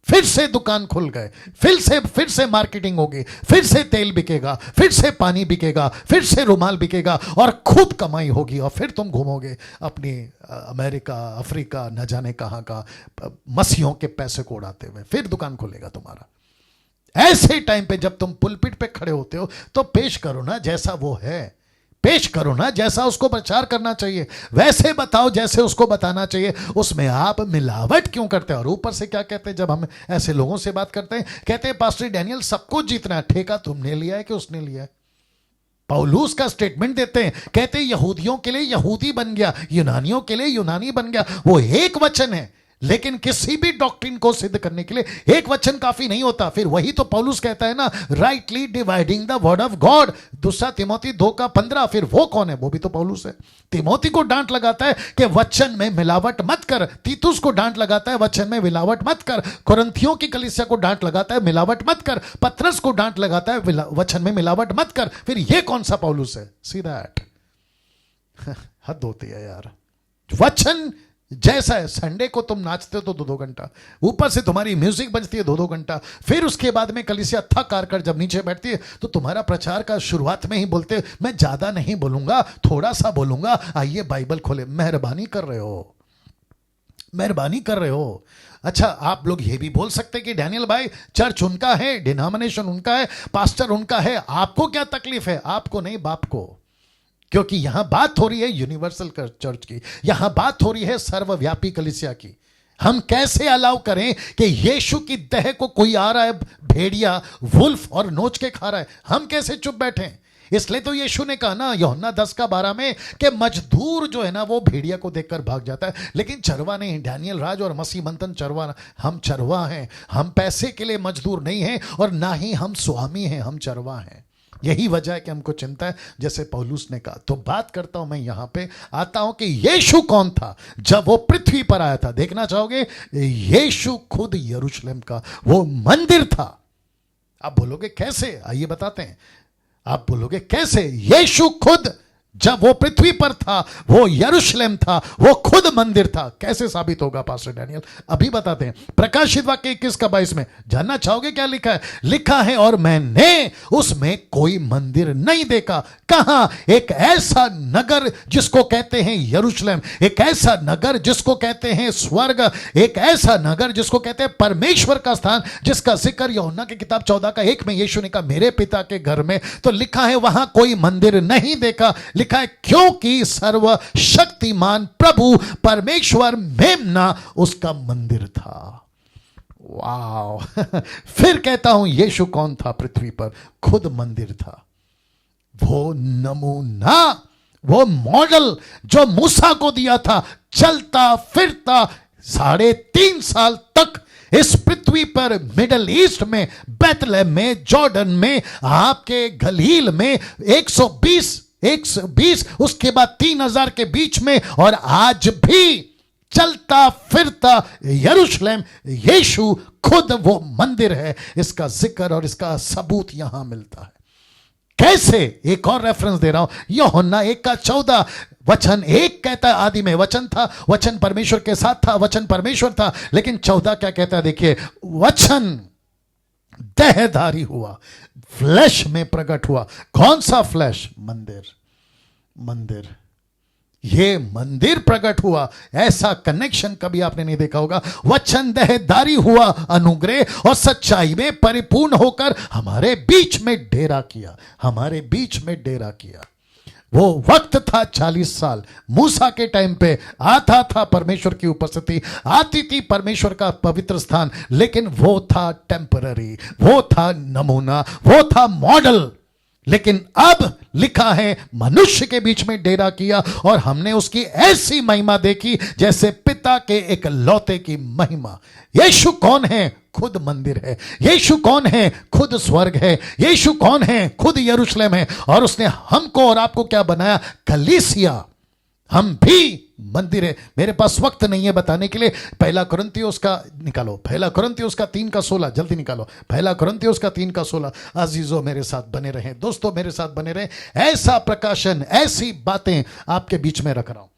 फिर से दुकान खुल गए, फिर से मार्केटिंग होगी, फिर से तेल बिकेगा, फिर से पानी बिकेगा, फिर से रुमाल बिकेगा और खूब कमाई होगी, और फिर तुम घूमोगे अपनी अमेरिका, अफ्रीका, न जाने कहां का, मसीहों के पैसे को उड़ाते हुए। फिर दुकान खुलेगा तुम्हारा। ऐसे टाइम पे जब तुम पुलपिट पे खड़े होते हो तो पेश करो ना जैसा वो है, पेश करो ना जैसा उसको प्रचार करना चाहिए, वैसे बताओ जैसे उसको बताना चाहिए। उसमें आप मिलावट क्यों करते हैं? और ऊपर से क्या कहते हैं जब हम ऐसे लोगों से बात करते हैं? कहते हैं पास्टर डैनियल सब कुछ जीतना है, ठेका तुमने लिया है कि उसने लिया है? पौलुस का स्टेटमेंट देते हैं, कहते हैं यहूदियों के लिए यहूदी बन गया, यूनानियों के लिए यूनानी बन गया। वो एक वचन है, लेकिन किसी भी डॉक्ट्रिन को सिद्ध करने के लिए एक वचन काफी नहीं होता। फिर वही तो पौलुस कहता है ना, rightly dividing the word of God, 2 Timothy 2:15। फिर वो कौन है? वो भी तो पौलुस है। तिमोथी को डांट लगाता है कि वचन में मिलावट मत कर, तीतुस को डांट लगाता है वचन में मिलावट मत कर, कुरिन्थियों की कलीसिया को डांट लगाता है मिलावट मत कर, पतरस को डांट लगाता है वचन में मिलावट मत कर। फिर ये कौन सा पौलुस है? सी दैट हद होती है यार। वचन जैसा है, संडे को तुम नाचते हो तो 2-2 घंटा, ऊपर से तुम्हारी म्यूजिक बजती है 2-2 घंटा, फिर उसके बाद में कलीसिया थक हार कर जब नीचे बैठती है तो तुम्हारा प्रचार का शुरुआत में ही बोलते मैं ज्यादा नहीं बोलूंगा, थोड़ा सा बोलूंगा, आइए बाइबल खोले। मेहरबानी कर रहे हो, मेहरबानी कर रहे हो। अच्छा, आप लोग ये भी बोल सकते कि डैनियल भाई चर्च उनका है, डिनोमिनेशन उनका है, पास्टर उनका है, आपको क्या तकलीफ है? आपको नहीं, बाप को। क्योंकि यहां बात हो रही है यूनिवर्सल चर्च की, यहां बात हो रही है सर्वव्यापी कलीसिया की। हम कैसे अलाउ करें कि यीशु की देह को कोई आ रहा है भेड़िया, वुल्फ, और नोच के खा रहा है? हम कैसे चुप बैठे? इसलिए तो यीशु ने कहा ना यूहन्ना 10:12 में कि मजदूर जो है ना वो भेड़िया को देखकर भाग जाता है, लेकिन चरवा नहीं। डैनियल राज और मसीह मंथन चरवा, हम चरवा हैं। हम पैसे के लिए मजदूर नहीं हैं और ना ही हम स्वामी हैं, हम चरवा हैं। यही वजह है कि हमको चिंता है, जैसे पौलुस ने कहा। तो बात करता हूं मैं यहां पे, आता हूं कि यीशु कौन था जब वो पृथ्वी पर आया था। देखना चाहोगे? यीशु खुद यरूशलेम का वो मंदिर था। आप बोलोगे कैसे? आइए बताते हैं। आप बोलोगे कैसे? यीशु खुद जब वो पृथ्वी पर था, वो यरूशलेम था, वो खुद मंदिर था। कैसे साबित होगा पास्टर डैनियल? अभी बताते हैं। प्रकाशित वाक्य 21 का 22 में जानना चाहोगे क्या लिखा है? लिखा है, और मैंने उसमें कोई मंदिर नहीं देखा। कहां? एक ऐसा नगर जिसको कहते हैं यरूशलेम, एक ऐसा नगर जिसको कहते हैं स्वर्ग, एक ऐसा नगर जिसको कहते हैं परमेश्वर का स्थान, जिसका जिक्र यूहन्ना की किताब 14 का 1 में यीशु ने कहा मेरे पिता के घर में। तो लिखा है वहां कोई मंदिर नहीं देखा। लिखा है क्योंकि सर्वशक्तिमान प्रभु परमेश्वर मेमना उसका मंदिर था। वाह! फिर कहता हूं, यीशु कौन था पृथ्वी पर? खुद मंदिर था। वो नमूना, वो मॉडल जो मूसा को दिया था, चलता फिरता 3.5 साल तक इस पृथ्वी पर, मिडल ईस्ट में, बैतलहम में, जॉर्डन में, आपके गलील में 120 उसके बाद 3000 के बीच में, और आज भी चलता फिरता यरूशलेम, यीशु खुद वो मंदिर है। इसका जिक्र और इसका सबूत यहां मिलता है। कैसे? एक और रेफरेंस दे रहा हूं, यूहन्ना 1 का 14 वचन 1 कहता है आदि में वचन था, वचन परमेश्वर के साथ था, वचन परमेश्वर था। लेकिन 14 क्या कहता है? देखिए, वचन देहधारी हुआ, फ्लैश में प्रकट हुआ। कौन सा फ्लैश? मंदिर। ये मंदिर प्रकट हुआ। ऐसा कनेक्शन कभी आपने नहीं देखा होगा। वचन देहधारी हुआ, अनुग्रह और सच्चाई में परिपूर्ण होकर हमारे बीच में डेरा किया। वो वक्त था 40 साल। मूसा के टाइम पे आता था परमेश्वर की उपस्थिति, आती थी परमेश्वर का पवित्र स्थान, लेकिन वो था टेम्पररी, वो था नमूना, वो था मॉडल। लेकिन अब लिखा है मनुष्य के बीच में डेरा किया, और हमने उसकी ऐसी महिमा देखी जैसे पिता के इकलौते की महिमा। यीशु कौन है? खुद मंदिर है। यीशु कौन है? खुद स्वर्ग है। यीशु कौन है? खुद यरूशलेम है। और उसने हमको और आपको क्या बनाया? कलीसिया। हम भी मंदिर है। मेरे पास वक्त नहीं है बताने के लिए। पहला कुरिन्थियों का निकालो, पहला कुरिन्थियों का 3 का 16, जल्दी निकालो। पहला कुरिन्थियों का 3 का 16। अजीजों मेरे साथ बने रहें, दोस्तों मेरे साथ बने रहें। ऐसा प्रकाशन, ऐसी बातें आपके बीच में रख रहा हूं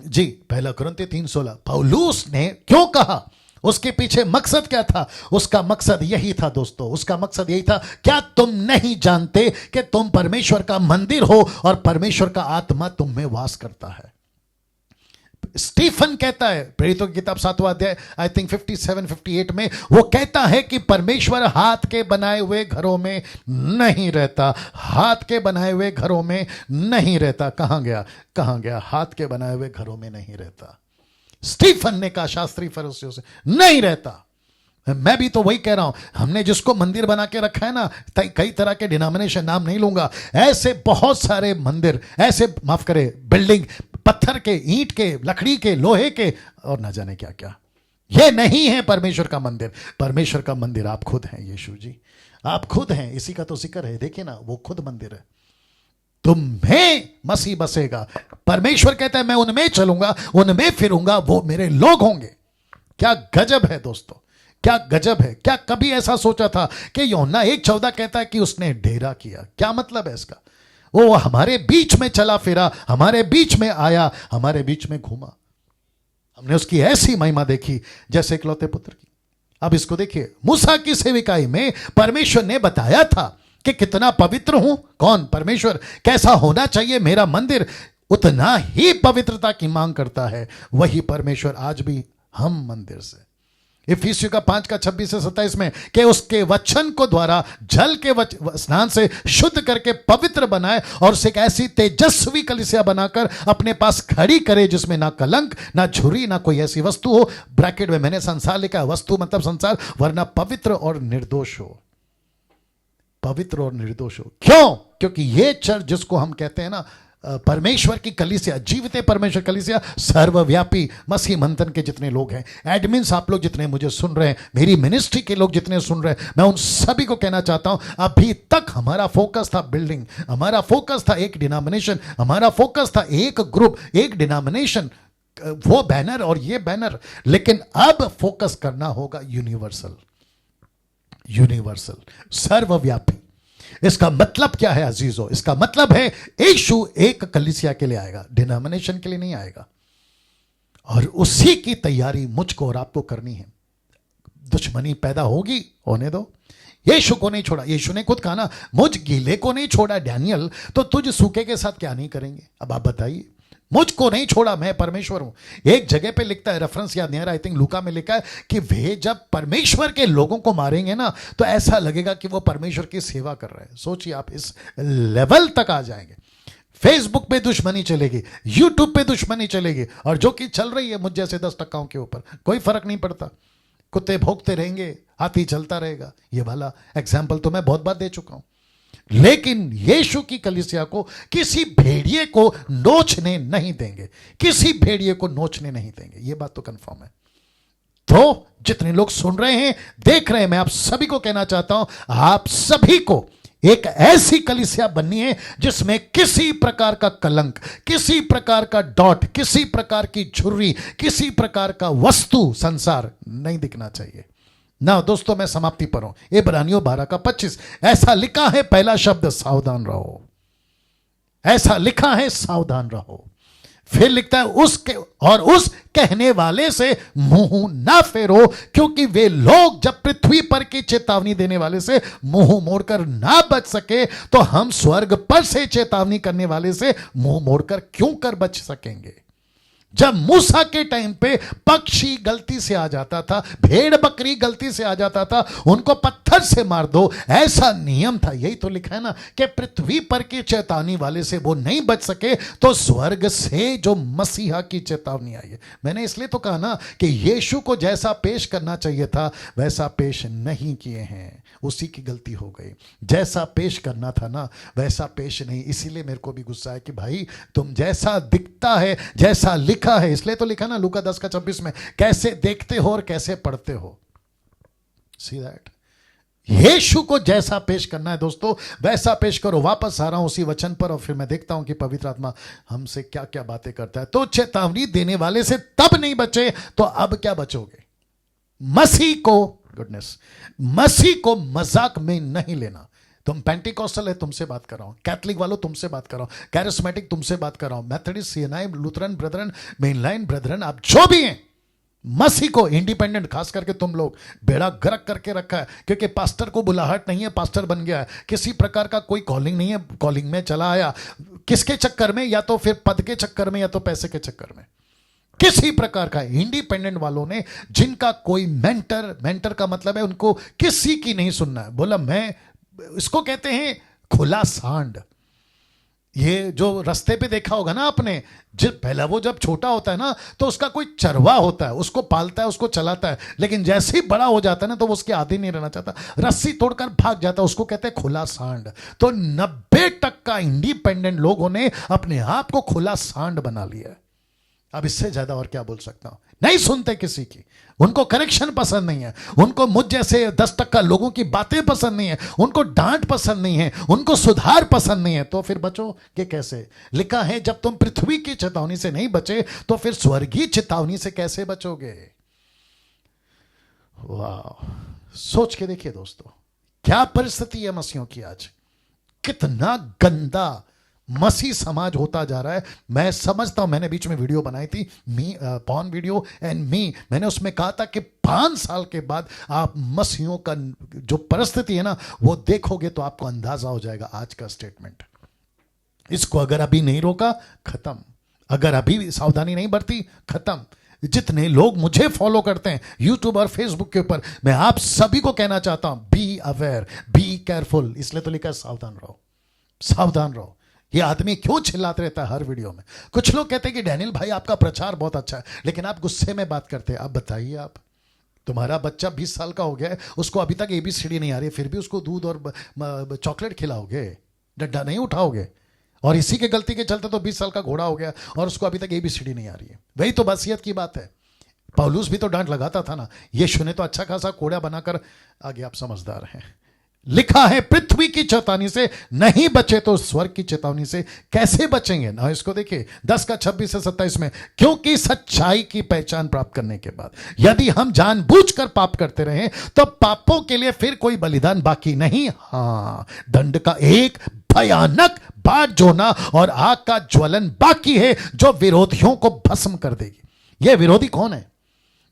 जी। पहला कुरिन्थियों 3:16 पौलुस ने क्यों कहा? उसके पीछे मकसद क्या था? उसका मकसद यही था दोस्तों, उसका मकसद यही था, क्या तुम नहीं जानते कि तुम परमेश्वर का मंदिर हो और परमेश्वर का आत्मा तुम में वास करता है? स्टीफन कहता है, प्रेरितों की किताब 7वां अध्याय आई थिंक 57-58 में, वो कहता है कि परमेश्वर हाथ के बनाए हुए घरों में नहीं रहता। हाथ के बनाए हुए घरों में नहीं रहता। कहां गया? हाथ के बनाए हुए घरों में नहीं रहता। स्टीफन ने कहा शास्त्री फरीसियों से, नहीं रहता। मैं भी तो वही कह रहा हूं। हमने जिसको मंदिर बना के रखा है ना, कई तरह के डिनोमिनेशन, नाम नहीं लूंगा, ऐसे बहुत सारे मंदिर, ऐसे माफ करे, बिल्डिंग, पत्थर के, ईंट के, लकड़ी के, लोहे के, और ना जाने क्या क्या। ये नहीं है परमेश्वर का मंदिर। परमेश्वर का मंदिर आप खुद हैं। यीशु जी आप खुद हैं। इसी का तो जिक्र है, देखिए ना, वो खुद मंदिर है। तुम्हें मसीह बसेगा। परमेश्वर कहता है मैं उनमें चलूंगा, उनमें फिरूंगा, वो मेरे लोग होंगे। क्या गजब है दोस्तों, क्या गजब है। क्या कभी ऐसा सोचा था कि यूहन्ना 1:14 कहता है कि उसने डेरा किया? क्या मतलब है इसका? वो हमारे बीच में चला फिरा, हमारे बीच में आया, हमारे बीच में घूमा। हमने उसकी ऐसी महिमा देखी जैसे इकलौते पुत्र की। अब इसको देखिए, मूसा की सेविकाई में परमेश्वर ने बताया था कि कितना पवित्र हूं। कौन? परमेश्वर। कैसा होना चाहिए मेरा मंदिर? उतना ही पवित्रता की मांग करता है वही परमेश्वर आज भी हम मंदिर से। इफिसियों का 5 का 26 से 27 में कि उसके वचन को द्वारा जल के स्नान से शुद्ध करके पवित्र बनाए और उसे एक ऐसी तेजस्वी कलीसिया बनाकर अपने पास खड़ी करे जिसमें ना कलंक, ना झुर्री, ना कोई ऐसी वस्तु हो। ब्रैकेट में मैंने संसार लिखा है, वस्तु मतलब संसार, वरना पवित्र और निर्दोष हो। पवित्र और निर्दोष हो। क्यों? क्योंकि ये चर्च जिसको हम कहते हैं ना परमेश्वर की कलीसिया, जीवित परमेश्वर कलीसिया, सर्वव्यापी मसीह मंथन के जितने लोग हैं, एडमिन्स आप लोग जितने मुझे सुन रहे हैं, मेरी मिनिस्ट्री के लोग जितने सुन रहे हैं, मैं उन सभी को कहना चाहता हूं, अभी तक हमारा फोकस था बिल्डिंग, हमारा फोकस था एक डिनोमिनेशन, हमारा फोकस था एक ग्रुप, एक डिनोमिनेशन, वो बैनर और ये बैनर। लेकिन अब फोकस करना होगा यूनिवर्सल, यूनिवर्सल, सर्वव्यापी। इसका मतलब क्या है अजीजों? इसका मतलब है यीशु एक कलीसिया के लिए आएगा, डिनोमिनेशन के लिए नहीं आएगा। और उसी की तैयारी मुझको और आपको करनी है। दुश्मनी पैदा होगी, होने दो। यीशु को नहीं छोड़ा, यीशु ने खुद कहा ना, मुझ गीले को नहीं छोड़ा डैनियल, तो तुझ सूखे के साथ क्या नहीं करेंगे? अब आप बताइए, मुझको नहीं छोड़ा, मैं परमेश्वर हूं। एक जगह पे लिखता है, रेफरेंस याद नहीं आ रहा, आई थिंक लूका में लिखा है कि वे जब परमेश्वर के लोगों को मारेंगे ना, तो ऐसा लगेगा कि वो परमेश्वर की सेवा कर रहे हैं। सोचिए आप, इस लेवल तक आ जाएंगे। फेसबुक पे दुश्मनी चलेगी, यूट्यूब पे दुश्मनी चलेगी, और जो कि चल रही है मुझ जैसे 10% के ऊपर, कोई फर्क नहीं पड़ता। कुत्ते भौंकते रहेंगे, हाथी चलता रहेगा। ये वाला एग्जाम्पल तो मैं बहुत बार दे चुका हूं। लेकिन यीशु की कलीसिया को किसी भेड़िए को नोचने नहीं देंगे, किसी भेड़िए को नोचने नहीं देंगे, ये बात तो कंफर्म है। तो जितने लोग सुन रहे हैं, देख रहे हैं, मैं आप सभी को कहना चाहता हूं, आप सभी को एक ऐसी कलीसिया बननी है जिसमें किसी प्रकार का कलंक, किसी प्रकार का डॉट, किसी प्रकार की झुर्री, किसी प्रकार का वस्तु संसार नहीं दिखना चाहिए ना। दोस्तों मैं समाप्ति पर हूं। इब्रानियों 12:25 ऐसा लिखा है, पहला शब्द सावधान रहो, ऐसा लिखा है सावधान रहो। फिर लिखता है उसके और उस कहने वाले से मुंह ना फेरो, क्योंकि वे लोग जब पृथ्वी पर की चेतावनी देने वाले से मुंह मोड़कर ना बच सके, तो हम स्वर्ग पर से चेतावनी करने वाले से मुंह मोड़कर क्यों कर बच सकेंगे? जब मूसा के टाइम पे पक्षी गलती से आ जाता था, भेड़ बकरी गलती से आ जाता था, उनको पत्थर से मार दो, ऐसा नियम था। यही तो लिखा है ना कि पृथ्वी पर की चेतावनी वाले से वो नहीं बच सके, तो स्वर्ग से जो मसीहा की चेतावनी आई है। मैंने इसलिए तो कहा ना कि यीशु को जैसा पेश करना चाहिए था वैसा पेश नहीं किए हैं, उसी की गलती हो गई। जैसा पेश करना था ना वैसा पेश नहीं, इसीलिए मेरे को भी गुस्सा है कि भाई तुम जैसा दिखता है, जैसा लिखा है, इसलिए तो लिखा ना लूका 10:26 में, कैसे देखते हो और कैसे पढ़ते हो। सी दैट यीशु को जैसा पेश करना है दोस्तों वैसा पेश करो। वापस आ रहा हूं उसी वचन पर, और फिर मैं देखता हूं कि पवित्र आत्मा हमसे क्या क्या बातें करता है। तो चेतावनी देने वाले से तब नहीं बचे, तो अब क्या बचोगे? मसीह को, गुडनेस, मसीह को मजाक में नहीं लेना। तुम पेंटिकॉस्टल है, तुमसे बात कर रहा हूं, कैथलिक वालों तुमसे बात कर रहा हूं, कैरिस्मेटिक तुमसे बात कर रहा हूं, Methodist, CNI, Lutheran Brethren, mainline Brethren, आप जो भी हैं, मसीह को इंडिपेंडेंट, खास करके तुम लोग बेड़ा गर्क करके रखा है, क्योंकि पास्टर को बुलाहट नहीं है, पास्टर बन गया है, किसी प्रकार का कोई कॉलिंग नहीं है, कॉलिंग में चला आया। किसके चक्कर में? या तो फिर पद के चक्कर में, या तो पैसे के चक्कर में। किसी प्रकार का इंडिपेंडेंट वालों ने, जिनका कोई मेंटर का मतलब है उनको किसी की नहीं सुनना है। बोला मैं, इसको कहते हैं खुला सांड। ये जो रास्ते पे देखा होगा ना आपने, जब पहला वो जब छोटा होता है ना तो उसका कोई चरवा होता है, उसको पालता है, उसको चलाता है, लेकिन जैसे ही बड़ा हो जाता है ना तो वो उसके आदि नहीं रहना चाहता, रस्सी तोड़कर भाग जाता है, उसको कहते हैं खुला सांड। तो 90% इंडिपेंडेंट लोगों ने अपने आप को खुला सांड बना लिया है। अब इससे ज्यादा और क्या बोल सकता हूं? नहीं सुनते किसी की, उनको करेक्शन पसंद नहीं है, उनको मुझ जैसे 10% लोगों की बातें पसंद नहीं है, उनको डांट पसंद नहीं है, उनको सुधार पसंद नहीं है। तो फिर बचो कि कैसे? लिखा है जब तुम पृथ्वी की चेतावनी से नहीं बचे तो फिर स्वर्गीय चेतावनी से कैसे बचोगे? वाह, सोच के देखिए दोस्तों, क्या परिस्थिति है मसीहों की आज। कितना गंदा मसीह समाज होता जा रहा है। मैं समझता हूं, मैंने बीच में वीडियो बनाई थी, मी पॉर्न वीडियो एंड मी, मैंने उसमें कहा था कि 5 साल के बाद आप मसीहों का जो परिस्थिति है ना वो देखोगे तो आपको अंदाजा हो जाएगा। आज का स्टेटमेंट, इसको अगर अभी नहीं रोका, खत्म। अगर अभी सावधानी नहीं बरती, खत्म। जितने लोग मुझे फॉलो करते हैं यूट्यूब और फेसबुक के ऊपर, मैं आप सभी को कहना चाहता हूं, बी अवेयर, बी केयरफुल। इसलिए तो लिखा है सावधान रहो, सावधान रहो। ये आदमी क्यों चिल्लाते रहता है हर वीडियो में? कुछ लोग कहते हैं कि डैनियल भाई आपका प्रचार बहुत अच्छा है, लेकिन आप गुस्से में बात करते हैं। आप बताइए, आप, तुम्हारा बच्चा 20 साल का हो गया है, उसको अभी तक ABCD नहीं आ रही, फिर भी उसको दूध और चॉकलेट खिलाओगे, डंडा नहीं उठाओगे? और इसी के गलती के चलते तो 20 साल का घोड़ा हो गया और उसको अभी तक ABCD नहीं आ रही है। वही तो बसियत की बात है। पौलुस भी तो डांट लगाता था ना, यीशु ने तो अच्छा खासा कोड़ा बनाकर, आगे आप समझदार हैं, लिखा है पृथ्वी की चेतावनी से नहीं बचे तो स्वर्ग की चेतावनी से कैसे बचेंगे ना। इसको देखिए 10 का 26 से 27 में, क्योंकि सच्चाई की पहचान प्राप्त करने के बाद यदि हम जानबूझकर पाप करते रहे तो पापों के लिए फिर कोई बलिदान बाकी नहीं, हां दंड का एक भयानक बाट जोना और आग का ज्वलन बाकी है जो विरोधियों को भस्म कर देगी। यह विरोधी कौन है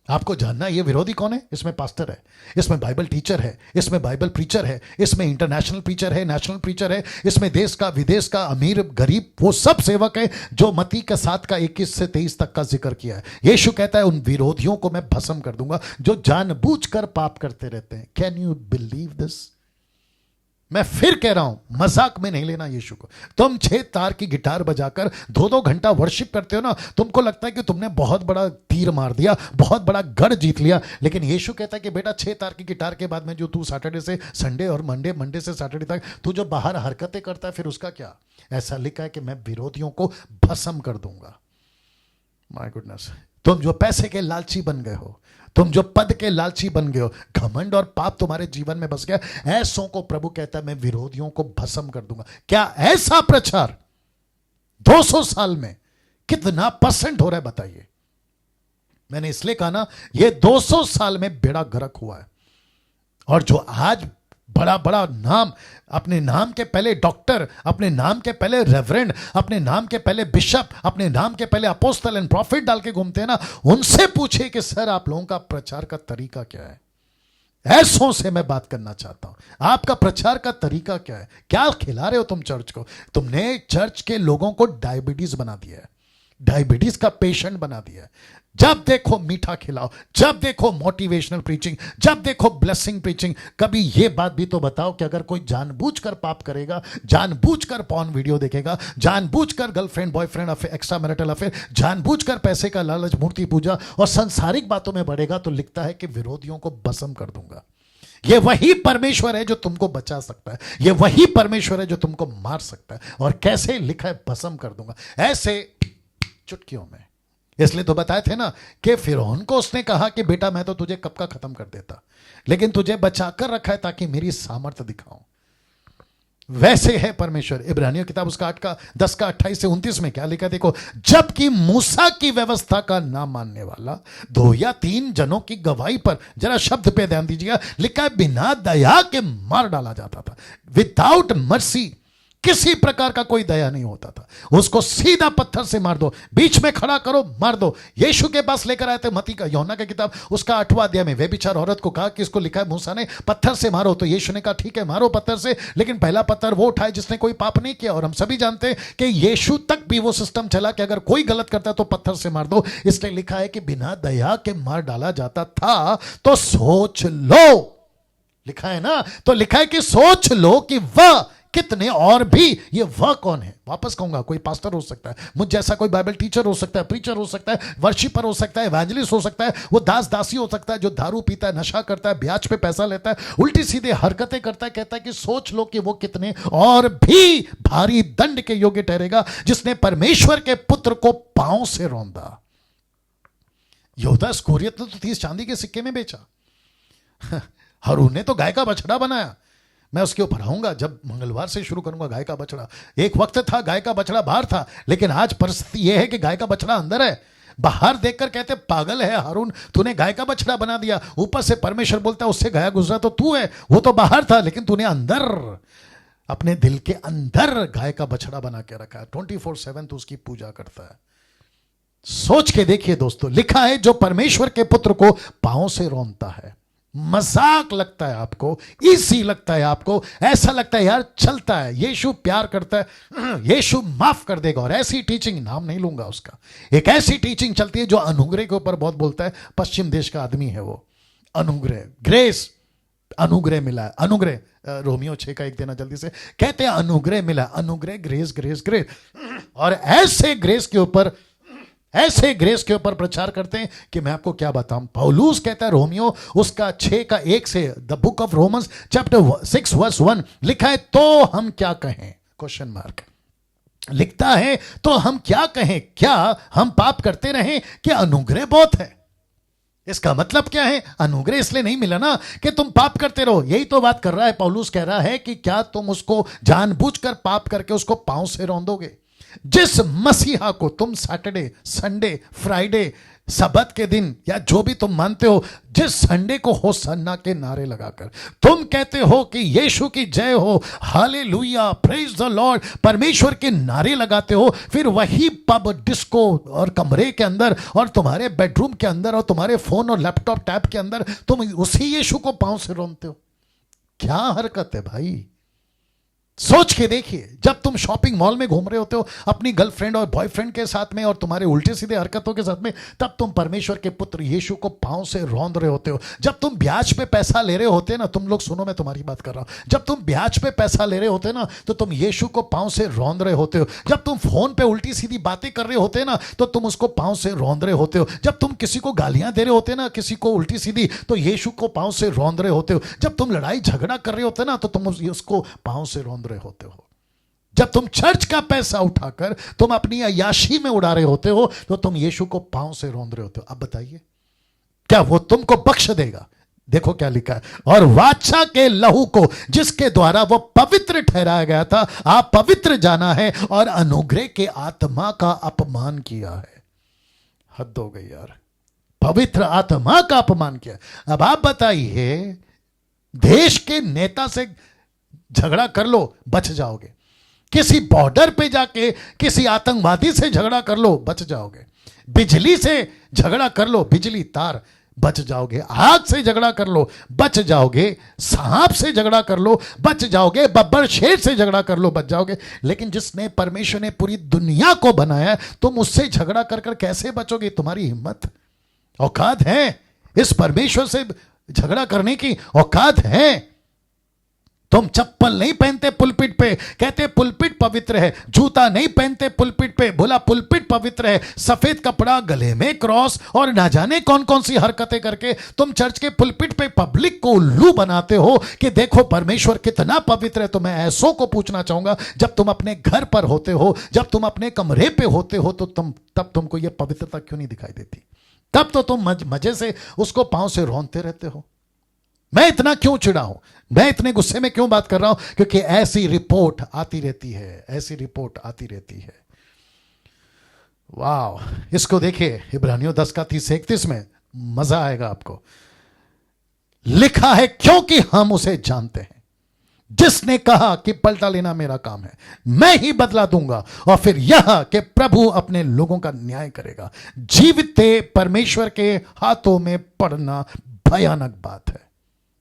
आपको जानना। ये विरोधी कौन है? इसमें पास्टर है, इसमें बाइबल टीचर है, इसमें बाइबल प्रीचर है, इसमें इंटरनेशनल प्रीचर है, नेशनल प्रीचर है, इसमें देश का विदेश का अमीर गरीब वो सब सेवक है जो मत्ती के 7 का 21 से 23 तक का जिक्र किया है। यीशु कहता है उन विरोधियों को मैं भस्म कर दूंगा जो जानबूझकर पाप करते रहते हैं। Can you believe this? मैं फिर कह रहा हूं, मजाक में नहीं लेना यीशु को। तुम 6 तार की गिटार बजाकर 2-2 घंटा वर्शिप करते हो ना, तुमको लगता है कि तुमने बहुत बड़ा तीर मार दिया, बहुत बड़ा गढ़ जीत लिया, लेकिन यीशु कहता है कि बेटा 6 तार की गिटार के बाद में जो तू सैटरडे से संडे और मंडे से सैटरडे तक तू जो बाहर हरकतें करता है, फिर उसका क्या? ऐसा लिखा है कि मैं विरोधियों को भस्म कर दूंगा। माय गुडनेस, तुम जो पैसे के लालची बन गए हो, तुम जो पद के लालची बन गए हो, घमंड और पाप तुम्हारे जीवन में बस गया, ऐसों को प्रभु कहता है मैं विरोधियों को भस्म कर दूंगा। क्या ऐसा प्रचार 200 साल में कितना % हो रहा है बताइए? मैंने इसलिए कहा ना, ये 200 साल में बेड़ा गर्क हुआ है। और जो आज बड़ा बड़ा नाम, अपने नाम के पहले डॉक्टर, अपने नाम के पहले रेवरेंड, अपने नाम के पहले बिशप, अपने नाम के पहले अपोस्टल एंड प्रॉफिट डाल के घूमते हैं ना, उनसे पूछे कि सर आप लोगों का प्रचार का तरीका क्या है? ऐसों से मैं बात करना चाहता हूं। आपका प्रचार का तरीका क्या है? क्या खिला रहे हो तुम चर्च को? तुमने चर्च के लोगों को डायबिटीज बना दिया है, डायबिटीज का पेशेंट बना दिया है। जब देखो मीठा खिलाओ, जब देखो मोटिवेशनल प्रीचिंग, जब देखो ब्लेसिंग प्रीचिंग। कभी यह बात भी तो बताओ कि अगर कोई जानबूझकर पाप करेगा, जानबूझकर पॉर्न वीडियो देखेगा, जानबूझकर girlfriend boyfriend affair, extra marital affair, जानबूझकर पैसे का लालच, मूर्ति पूजा और सांसारिक बातों में बढ़ेगा, तो लिखता है कि विरोधियों को भस्म कर दूंगा। ये वही परमेश्वर है जो तुमको बचा सकता है, ये वही परमेश्वर है जो तुमको मार सकता है। और कैसे लिखा है? भस्म कर दूंगा, ऐसे चुटकियों में। इसलिए तो बताए थे ना कि फिरौन को उसने कहा कि बेटा मैं तो तुझे कब का खत्म कर देता, लेकिन तुझे बचाकर रखा है ताकि मेरी सामर्थ्य दिखाऊं। वैसे है परमेश्वर। इब्रानियों किताब उसका 8 का 10 का 28 से 29 में क्या लिखा देखो, जबकि मूसा की व्यवस्था का ना मानने वाला 2 या 3 जनों की गवाही पर, जरा शब्द पे ध्यान दीजिएगा, लिखा है बिना दया के मार डाला जाता था। विदाउट मर्सी, किसी प्रकार का कोई दया नहीं होता था। उसको सीधा पत्थर से मार दो, बीच में खड़ा करो, मार दो। यीशु के पास लेकर आए थे मत्ती का, यूहन्ना की किताब उसका 8वां अध्याय में, वे बेचार औरत को कहा कि इसको लिखा है मूसा ने पत्थर से मारो, तो यीशु ने कहा ठीक है मारो पत्थर से, लेकिन पहला पत्थर वो उठाए जिसने कोई पाप नहीं किया। और हम सभी जानते हैं कि यीशु तक भी वो सिस्टम चला कि अगर कोई गलत करता है तो पत्थर से मार दो। इसलिए लिखा है कि बिना दया के मार डाला जाता था। तो सोच लो, लिखा है ना, तो लिखा है कि सोच लो कि वह कितने, और भी ये वह कौन है? वापस कहूंगा, कोई पास्टर हो सकता है, मुझ जैसा कोई बाइबल टीचर हो सकता है, प्रीचर हो सकता है, वर्शिपर हो सकता है, एवेंजलिस्ट हो सकता है, वो दास दासी हो सकता है जो दारू पीता है, नशा करता है, ब्याज पे पैसा लेता है, उल्टी सीधे हरकतें करता है। कहता है कि सोच लो कि वो कितने और भी भारी दंड के योग्य ठहरेगा जिसने परमेश्वर के पुत्र को पांव से रौंदा। यहूदा इस्करियोत ने तो 30 चांदी के सिक्के में बेचा। हारून ने तो गाय का बछड़ा बनाया। मैं उसके ऊपर आऊंगा जब मंगलवार से शुरू करूंगा। गाय का बछड़ा, एक वक्त था गाय का बछड़ा बाहर था, लेकिन आज परिस्थिति यह है कि गाय का बछड़ा अंदर है। बाहर देखकर कहते पागल है हारून, तूने गाय का बछड़ा बना दिया। ऊपर से परमेश्वर बोलता है उससे गया गुजरा तो तू है, वो तो बाहर था, लेकिन तूने अंदर, अपने दिल के अंदर गाय का बछड़ा बना के रखा है। 24/7 तू उसकी पूजा करता है। सोच के देखिए दोस्तों, लिखा है जो परमेश्वर के पुत्र को पांव से रौंदता है। मजाक लगता है आपको, इजी लगता है आपको, ऐसा लगता है यार चलता है, यीशु प्यार करता है, यीशु माफ कर देगा। और ऐसी टीचिंग, नाम नहीं लूंगा उसका, एक ऐसी टीचिंग चलती है जो अनुग्रह के ऊपर बहुत बोलता है। पश्चिम देश का आदमी है वो। अनुग्रह, ग्रेस, अनुग्रह मिला है, अनुग्रह। रोमियो 6 का 1 देना जल्दी से, कहते हैं अनुग्रह मिला, अनुग्रह, ग्रेस, ग्रेस, ग्रेस। और ऐसे ग्रेस के ऊपर, ऐसे ग्रेस के ऊपर प्रचार करते हैं कि मैं आपको क्या बताऊं। पौलुस कहता है रोमियो उसका 6 का 1 से, the book of Romans chapter 6 verse 1 लिखा है, तो हम क्या कहें? क्वेश्चन मार्क लिखता है, तो हम क्या कहें? क्या हम पाप करते रहें कि अनुग्रह बहुत है? इसका मतलब क्या है? अनुग्रह इसलिए नहीं मिला ना कि तुम पाप करते रहो। यही तो बात कर रहा है पौलुस, कह रहा है कि क्या तुम उसको जानबूझकर पाप करके उसको पांव से रौंदोगे? जिस मसीहा को तुम सैटरडे, संडे, फ्राइडे, सब्त के दिन या जो भी तुम मानते हो, जिस संडे को होसन्ना के नारे लगाकर तुम कहते हो कि यीशु की जय हो, हालेलुया, प्रेज द लॉर्ड, परमेश्वर के नारे लगाते हो, फिर वही पब, डिस्को और कमरे के अंदर और तुम्हारे बेडरूम के अंदर और तुम्हारे फोन और लैपटॉप टैब के अंदर तुम उसी यीशु को पांव से रोनते हो। क्या हरकत है भाई? सोच के देखिए, जब तुम शॉपिंग मॉल में घूम रहे होते हो अपनी गर्लफ्रेंड और बॉयफ्रेंड के साथ में और तुम्हारे उल्टे सीधे हरकतों के साथ में, तब तुम परमेश्वर के पुत्र यीशु को पांव से रौंद रहे होते हो। जब तुम ब्याज पे पैसा ले रहे होते ना, तुम लोग सुनो, मैं तुम्हारी बात कर रहा हूं, जब तुम ब्याज पे पैसा ले रहे होते ना, तो तुम यीशु को पांव से रौंद रहे होते हो। जब तुम फोन पे उल्टी सीधी बातें कर रहे होते ना, तो तुम उसको पांव से रौंद रहे होते हो। जब तुम किसी को गालियां दे रहे होते ना, किसी को उल्टी सीधी, तो यीशु को पांव से रौंद रहे होते हो। जब तुम लड़ाई झगड़ा कर रहे होते ना, तो तुम उसको पांव से रौंद रहे होते हो। जब तुम चर्च का पैसा उठाकर तुम अपनी अय्याशी में उड़ा रहे होते हो, तो तुम यीशु को पांव से रौंद रहे होते हो। अब बताइए, क्या वो तुमको बख्श देगा? देखो क्या लिखा है, और वाचा के लहू को जिसके द्वारा वो पवित्र ठहराया गया था, आप पवित्र जाना है और अनुग्रह के आत्मा का अपमान किया है। हद हो गई यार, पवित्र आत्मा का अपमान किया। अब आप बताइए, देश के नेता से झगड़ा कर लो, बच जाओगे। किसी बॉर्डर पे जाके किसी आतंकवादी से झगड़ा कर लो, बच जाओगे। बिजली से झगड़ा कर लो, बिजली तार, बच जाओगे। आग से झगड़ा कर लो, बच जाओगे। सांप से झगड़ा कर लो, बच जाओगे। बब्बर शेर से झगड़ा कर लो, बच जाओगे। लेकिन जिसने, परमेश्वर ने पूरी दुनिया को बनाया, तुम उससे झगड़ा कर कर कैसे बचोगे? तुम्हारी हिम्मत, औकात है इस परमेश्वर से झगड़ा करने की? औकात है? तुम चप्पल नहीं पहनते पुलपिट पे, कहते पुलपिट पवित्र है। जूता नहीं पहनते पुलपिट पे, बोला पुलपिट पवित्र है। सफेद कपड़ा, गले में क्रॉस और ना जाने कौन कौन सी हरकतें करके तुम चर्च के पुलपिट पे पब्लिक को उल्लू बनाते हो कि देखो परमेश्वर कितना पवित्र है। तो मैं ऐसों को पूछना चाहूंगा, जब तुम अपने घर पर होते हो, जब तुम अपने कमरे पे होते हो, तो तब तुमको यह पवित्रता क्यों नहीं दिखाई देती? तब तो तुम मजे से उसको पांव से रौंदते रहते हो। मैं इतना क्यों चिढ़ा हूं, मैं इतने गुस्से में क्यों बात कर रहा हूं? क्योंकि ऐसी रिपोर्ट आती रहती है, ऐसी रिपोर्ट आती रहती है। वाह, इसको देखिए, इब्रानियों 10 का 30-31 में, मजा आएगा आपको। लिखा है, क्योंकि हम उसे जानते हैं जिसने कहा कि पलटा लेना मेरा काम है, मैं ही बदला दूंगा। और फिर यह कि प्रभु अपने लोगों का न्याय करेगा। जीविते परमेश्वर के हाथों में पड़ना भयानक बात है।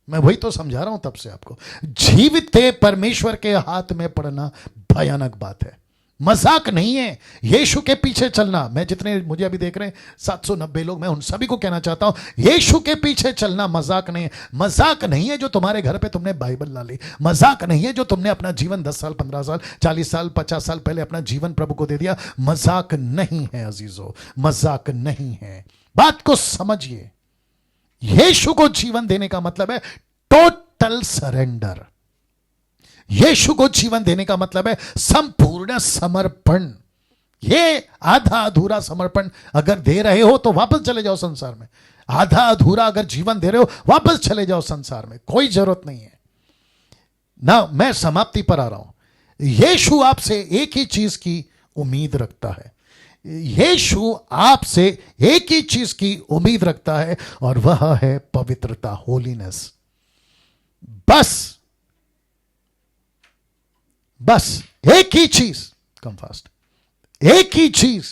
मैं वही तो समझा रहा हूं तब से आपको, जीविते परमेश्वर के हाथ में पड़ना भयानक बात है, मजाक नहीं है। यीशु के पीछे चलना, मैं जितने मुझे अभी देख रहे हैं 790 लोग, मैं उन सभी को कहना चाहता हूं, यीशु के पीछे चलना मजाक नहीं है। मजाक नहीं है जो तुम्हारे घर पे तुमने बाइबल ला ली, मजाक नहीं है जो तुमने अपना जीवन 10 साल, 15 साल, 40 साल, 50 साल पहले अपना जीवन प्रभु को दे दिया। मजाक नहीं है अजीजों, मजाक नहीं है। बात को समझिए, यीशु को जीवन देने का मतलब है टोटल सरेंडर। यीशु को जीवन देने का मतलब है संपूर्ण समर्पण। ये आधा अधूरा समर्पण अगर दे रहे हो तो वापस चले जाओ संसार में। आधा अधूरा अगर जीवन दे रहे हो, वापस चले जाओ संसार में, कोई जरूरत नहीं है ना। मैं समाप्ति पर आ रहा हूं। यीशु आपसे एक ही चीज की उम्मीद रखता है, यीशु आपसे एक ही चीज की उम्मीद रखता है, और वह है पवित्रता, होलीनेस। बस एक ही चीज, कम फास्ट, एक ही चीज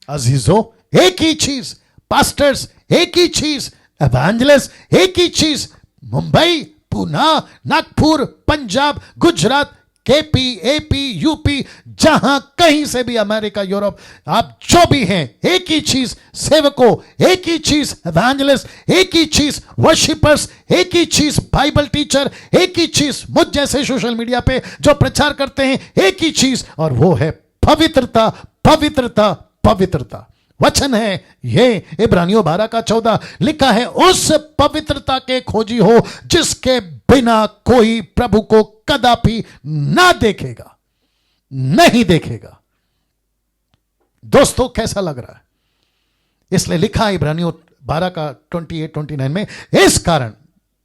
अजीजों, एक ही चीज पास्टर्स, एक ही चीज एवेंजलिस्ट, एक ही चीज Mumbai, Pune, Nagpur, Punjab, Gujarat, KP, AP, UP, जहां कहीं से भी, अमेरिका, यूरोप, आप जो भी हैं, एक ही चीज सेवकों, एक ही चीज एवेंजलिस्ट, एक ही चीज वर्शिपर्स, एक ही चीज बाइबल टीचर, एक ही चीज मुझ जैसे सोशल मीडिया पे जो प्रचार करते हैं, एक ही चीज, और वो है पवित्रता, पवित्रता, पवित्रता। वचन है ये इब्रानियों 12 का 14, लिखा है, उस पवित्रता के खोजी हो जिसके बिना कोई प्रभु को कदापि ना देखेगा, नहीं देखेगा। दोस्तों कैसा लग रहा है? इसलिए लिखा है इब्रानियों 12 का 28-29 में, इस कारण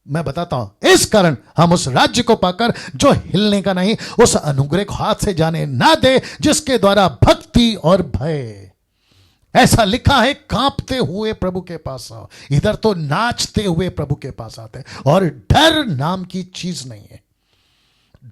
मैं बताता हूं, इस कारण हम उस राज्य को पाकर जो हिलने का नहीं, उस अनुग्रह को हाथ से जाने ना दे जिसके द्वारा भक्ति और भय, ऐसा लिखा है, कांपते हुए प्रभु के पास आओ। इधर तो नाचते हुए प्रभु के पास आते हैं। और डर नाम की चीज नहीं है,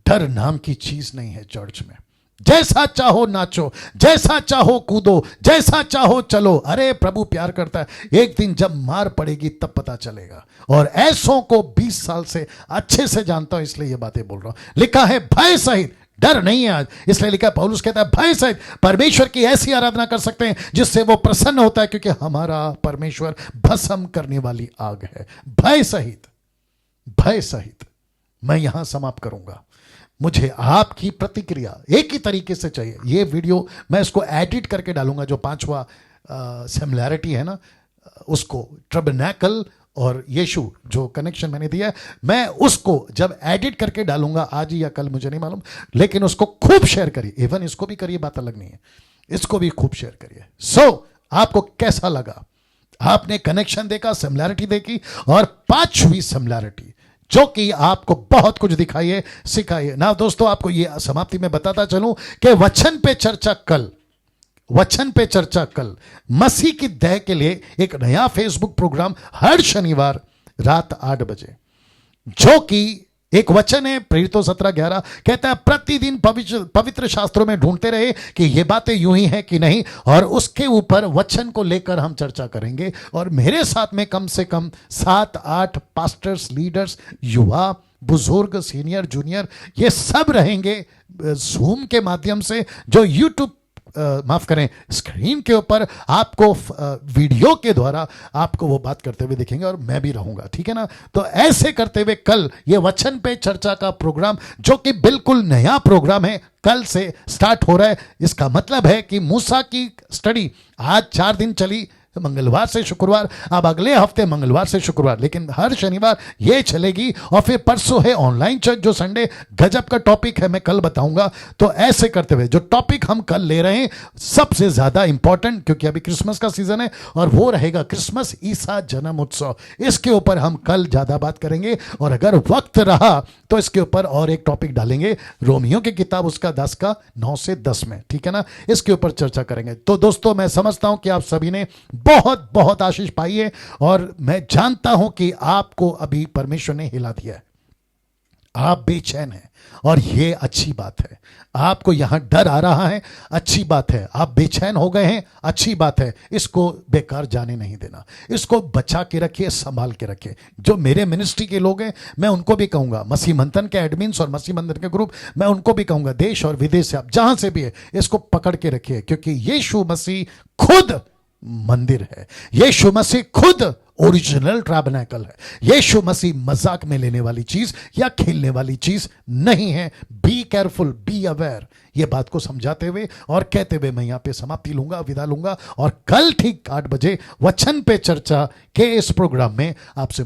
डर नाम की चीज नहीं है चर्च में। जैसा चाहो नाचो, जैसा चाहो कूदो, जैसा चाहो चलो। अरे प्रभु प्यार करता है, एक दिन जब मार पड़ेगी तब पता चलेगा। और ऐसों को 20 साल से अच्छे से जानता हूं, इसलिए ये बातें बोल रहा हूं। लिखा है भय सहित, डर नहीं है आज, इसलिए लिखा है, पौलुस कहता है भय सहित परमेश्वर की ऐसी आराधना कर सकते हैं जिससे वो प्रसन्न होता है, क्योंकि हमारा परमेश्वर भस्म करने वाली आग है। भय सहित, भय सहित। मैं यहां समाप्त करूंगा। मुझे आपकी प्रतिक्रिया एक ही तरीके से चाहिए। ये वीडियो मैं इसको एडिट करके डालूंगा, जो 5वां सिमिलैरिटी है ना, उसको टैबरनेकल और यीशु जो कनेक्शन मैंने दिया है, मैं उसको जब एडिट करके डालूंगा आज या कल, मुझे नहीं मालूम, लेकिन उसको खूब शेयर करिए। इवन इसको भी करिए, बात अलग नहीं है, इसको भी खूब शेयर करिए। सो आपको कैसा लगा? आपने कनेक्शन देखा, सिमिलैरिटी देखी, और 5वीं सिमिलैरिटी जो कि आपको बहुत कुछ दिखाई है, सिखाई है ना। दोस्तों, आपको ये समाप्ति में बताता चलूं कि वचन पे चर्चा कल, वचन पे चर्चा कल मसीह की दया के लिए एक नया फेसबुक प्रोग्राम हर शनिवार रात 8 बजे, जो कि एक वचन है, प्रेरितों 17:11 कहता है, प्रतिदिन पवित्र शास्त्रों में ढूंढते रहे कि ये बातें यूं ही हैं कि नहीं, और उसके ऊपर वचन को लेकर हम चर्चा करेंगे। और मेरे साथ में कम से कम 7-8 पास्टर्स, लीडर्स, युवा, बुजुर्ग, सीनियर, जूनियर, ये सब रहेंगे जूम के माध्यम से, जो यूट्यूब माफ करें, स्क्रीन के ऊपर आपको वीडियो के द्वारा आपको वो बात करते हुए दिखेंगे, और मैं भी रहूंगा, ठीक है ना। तो ऐसे करते हुए कल ये वचन पे चर्चा का प्रोग्राम, जो कि बिल्कुल नया प्रोग्राम है, कल से स्टार्ट हो रहा है। इसका मतलब है कि मूसा की स्टडी आज 4 दिन चली, मंगलवार से शुक्रवार, अब अगले हफ्ते मंगलवार से शुक्रवार, लेकिन हर शनिवार ये चलेगी। और फिर परसों है ऑनलाइन चर्च, जो संडे गजब का टॉपिक है, मैं कल बताऊंगा। तो ऐसे करते हुए जो टॉपिक हम कल ले रहे हैं सबसे ज्यादा इंपॉर्टेंट, क्योंकि अभी क्रिसमस का सीजन है, और वो रहेगा क्रिसमस ईसा जन्म उत्सव। इसके ऊपर हम कल ज्यादा बात करेंगे, और अगर वक्त रहा तो इसके ऊपर और एक टॉपिक डालेंगे, रोमियो की किताब उसका 10 का 9 से 10 में, ठीक है ना। इसके ऊपर चर्चा करेंगे। तो दोस्तों, मैं समझता हूं कि आप सभी ने बहुत बहुत आशीष पाई है, और मैं जानता हूं कि आपको अभी परमेश्वर ने हिला दिया है। आप बेचैन हैं, और ये अच्छी बात है। आपको यहां डर आ रहा है, अच्छी बात है। आप बेचैन हो गए हैं, अच्छी बात है। इसको बेकार जाने नहीं देना, इसको बचा के रखिए, संभाल के रखिए। जो मेरे मिनिस्ट्री के लोग हैं, मैं उनको भी कहूंगा, मसीह मंथन के एडमिन्स और मसीह मंथन के ग्रुप, मैं उनको भी कहूंगा, देश और विदेश से आप जहां से भी है, इसको पकड़ के रखिए, क्योंकि यीशु मसीह खुद मंदिर है। यीशु मसीह खुद ओरिजिनल टैबरनेकल है। यीशु मसीह मजाक में लेने वाली चीज या खेलने वाली चीज नहीं है। बी केयरफुल, बी अवेयर, ये बात को समझाते हुए और कहते हुए मैं यहां पे समाप्ति लूंगा, विदा लूंगा, और कल ठीक 8 बजे वचन पे चर्चा के इस प्रोग्राम में आपसे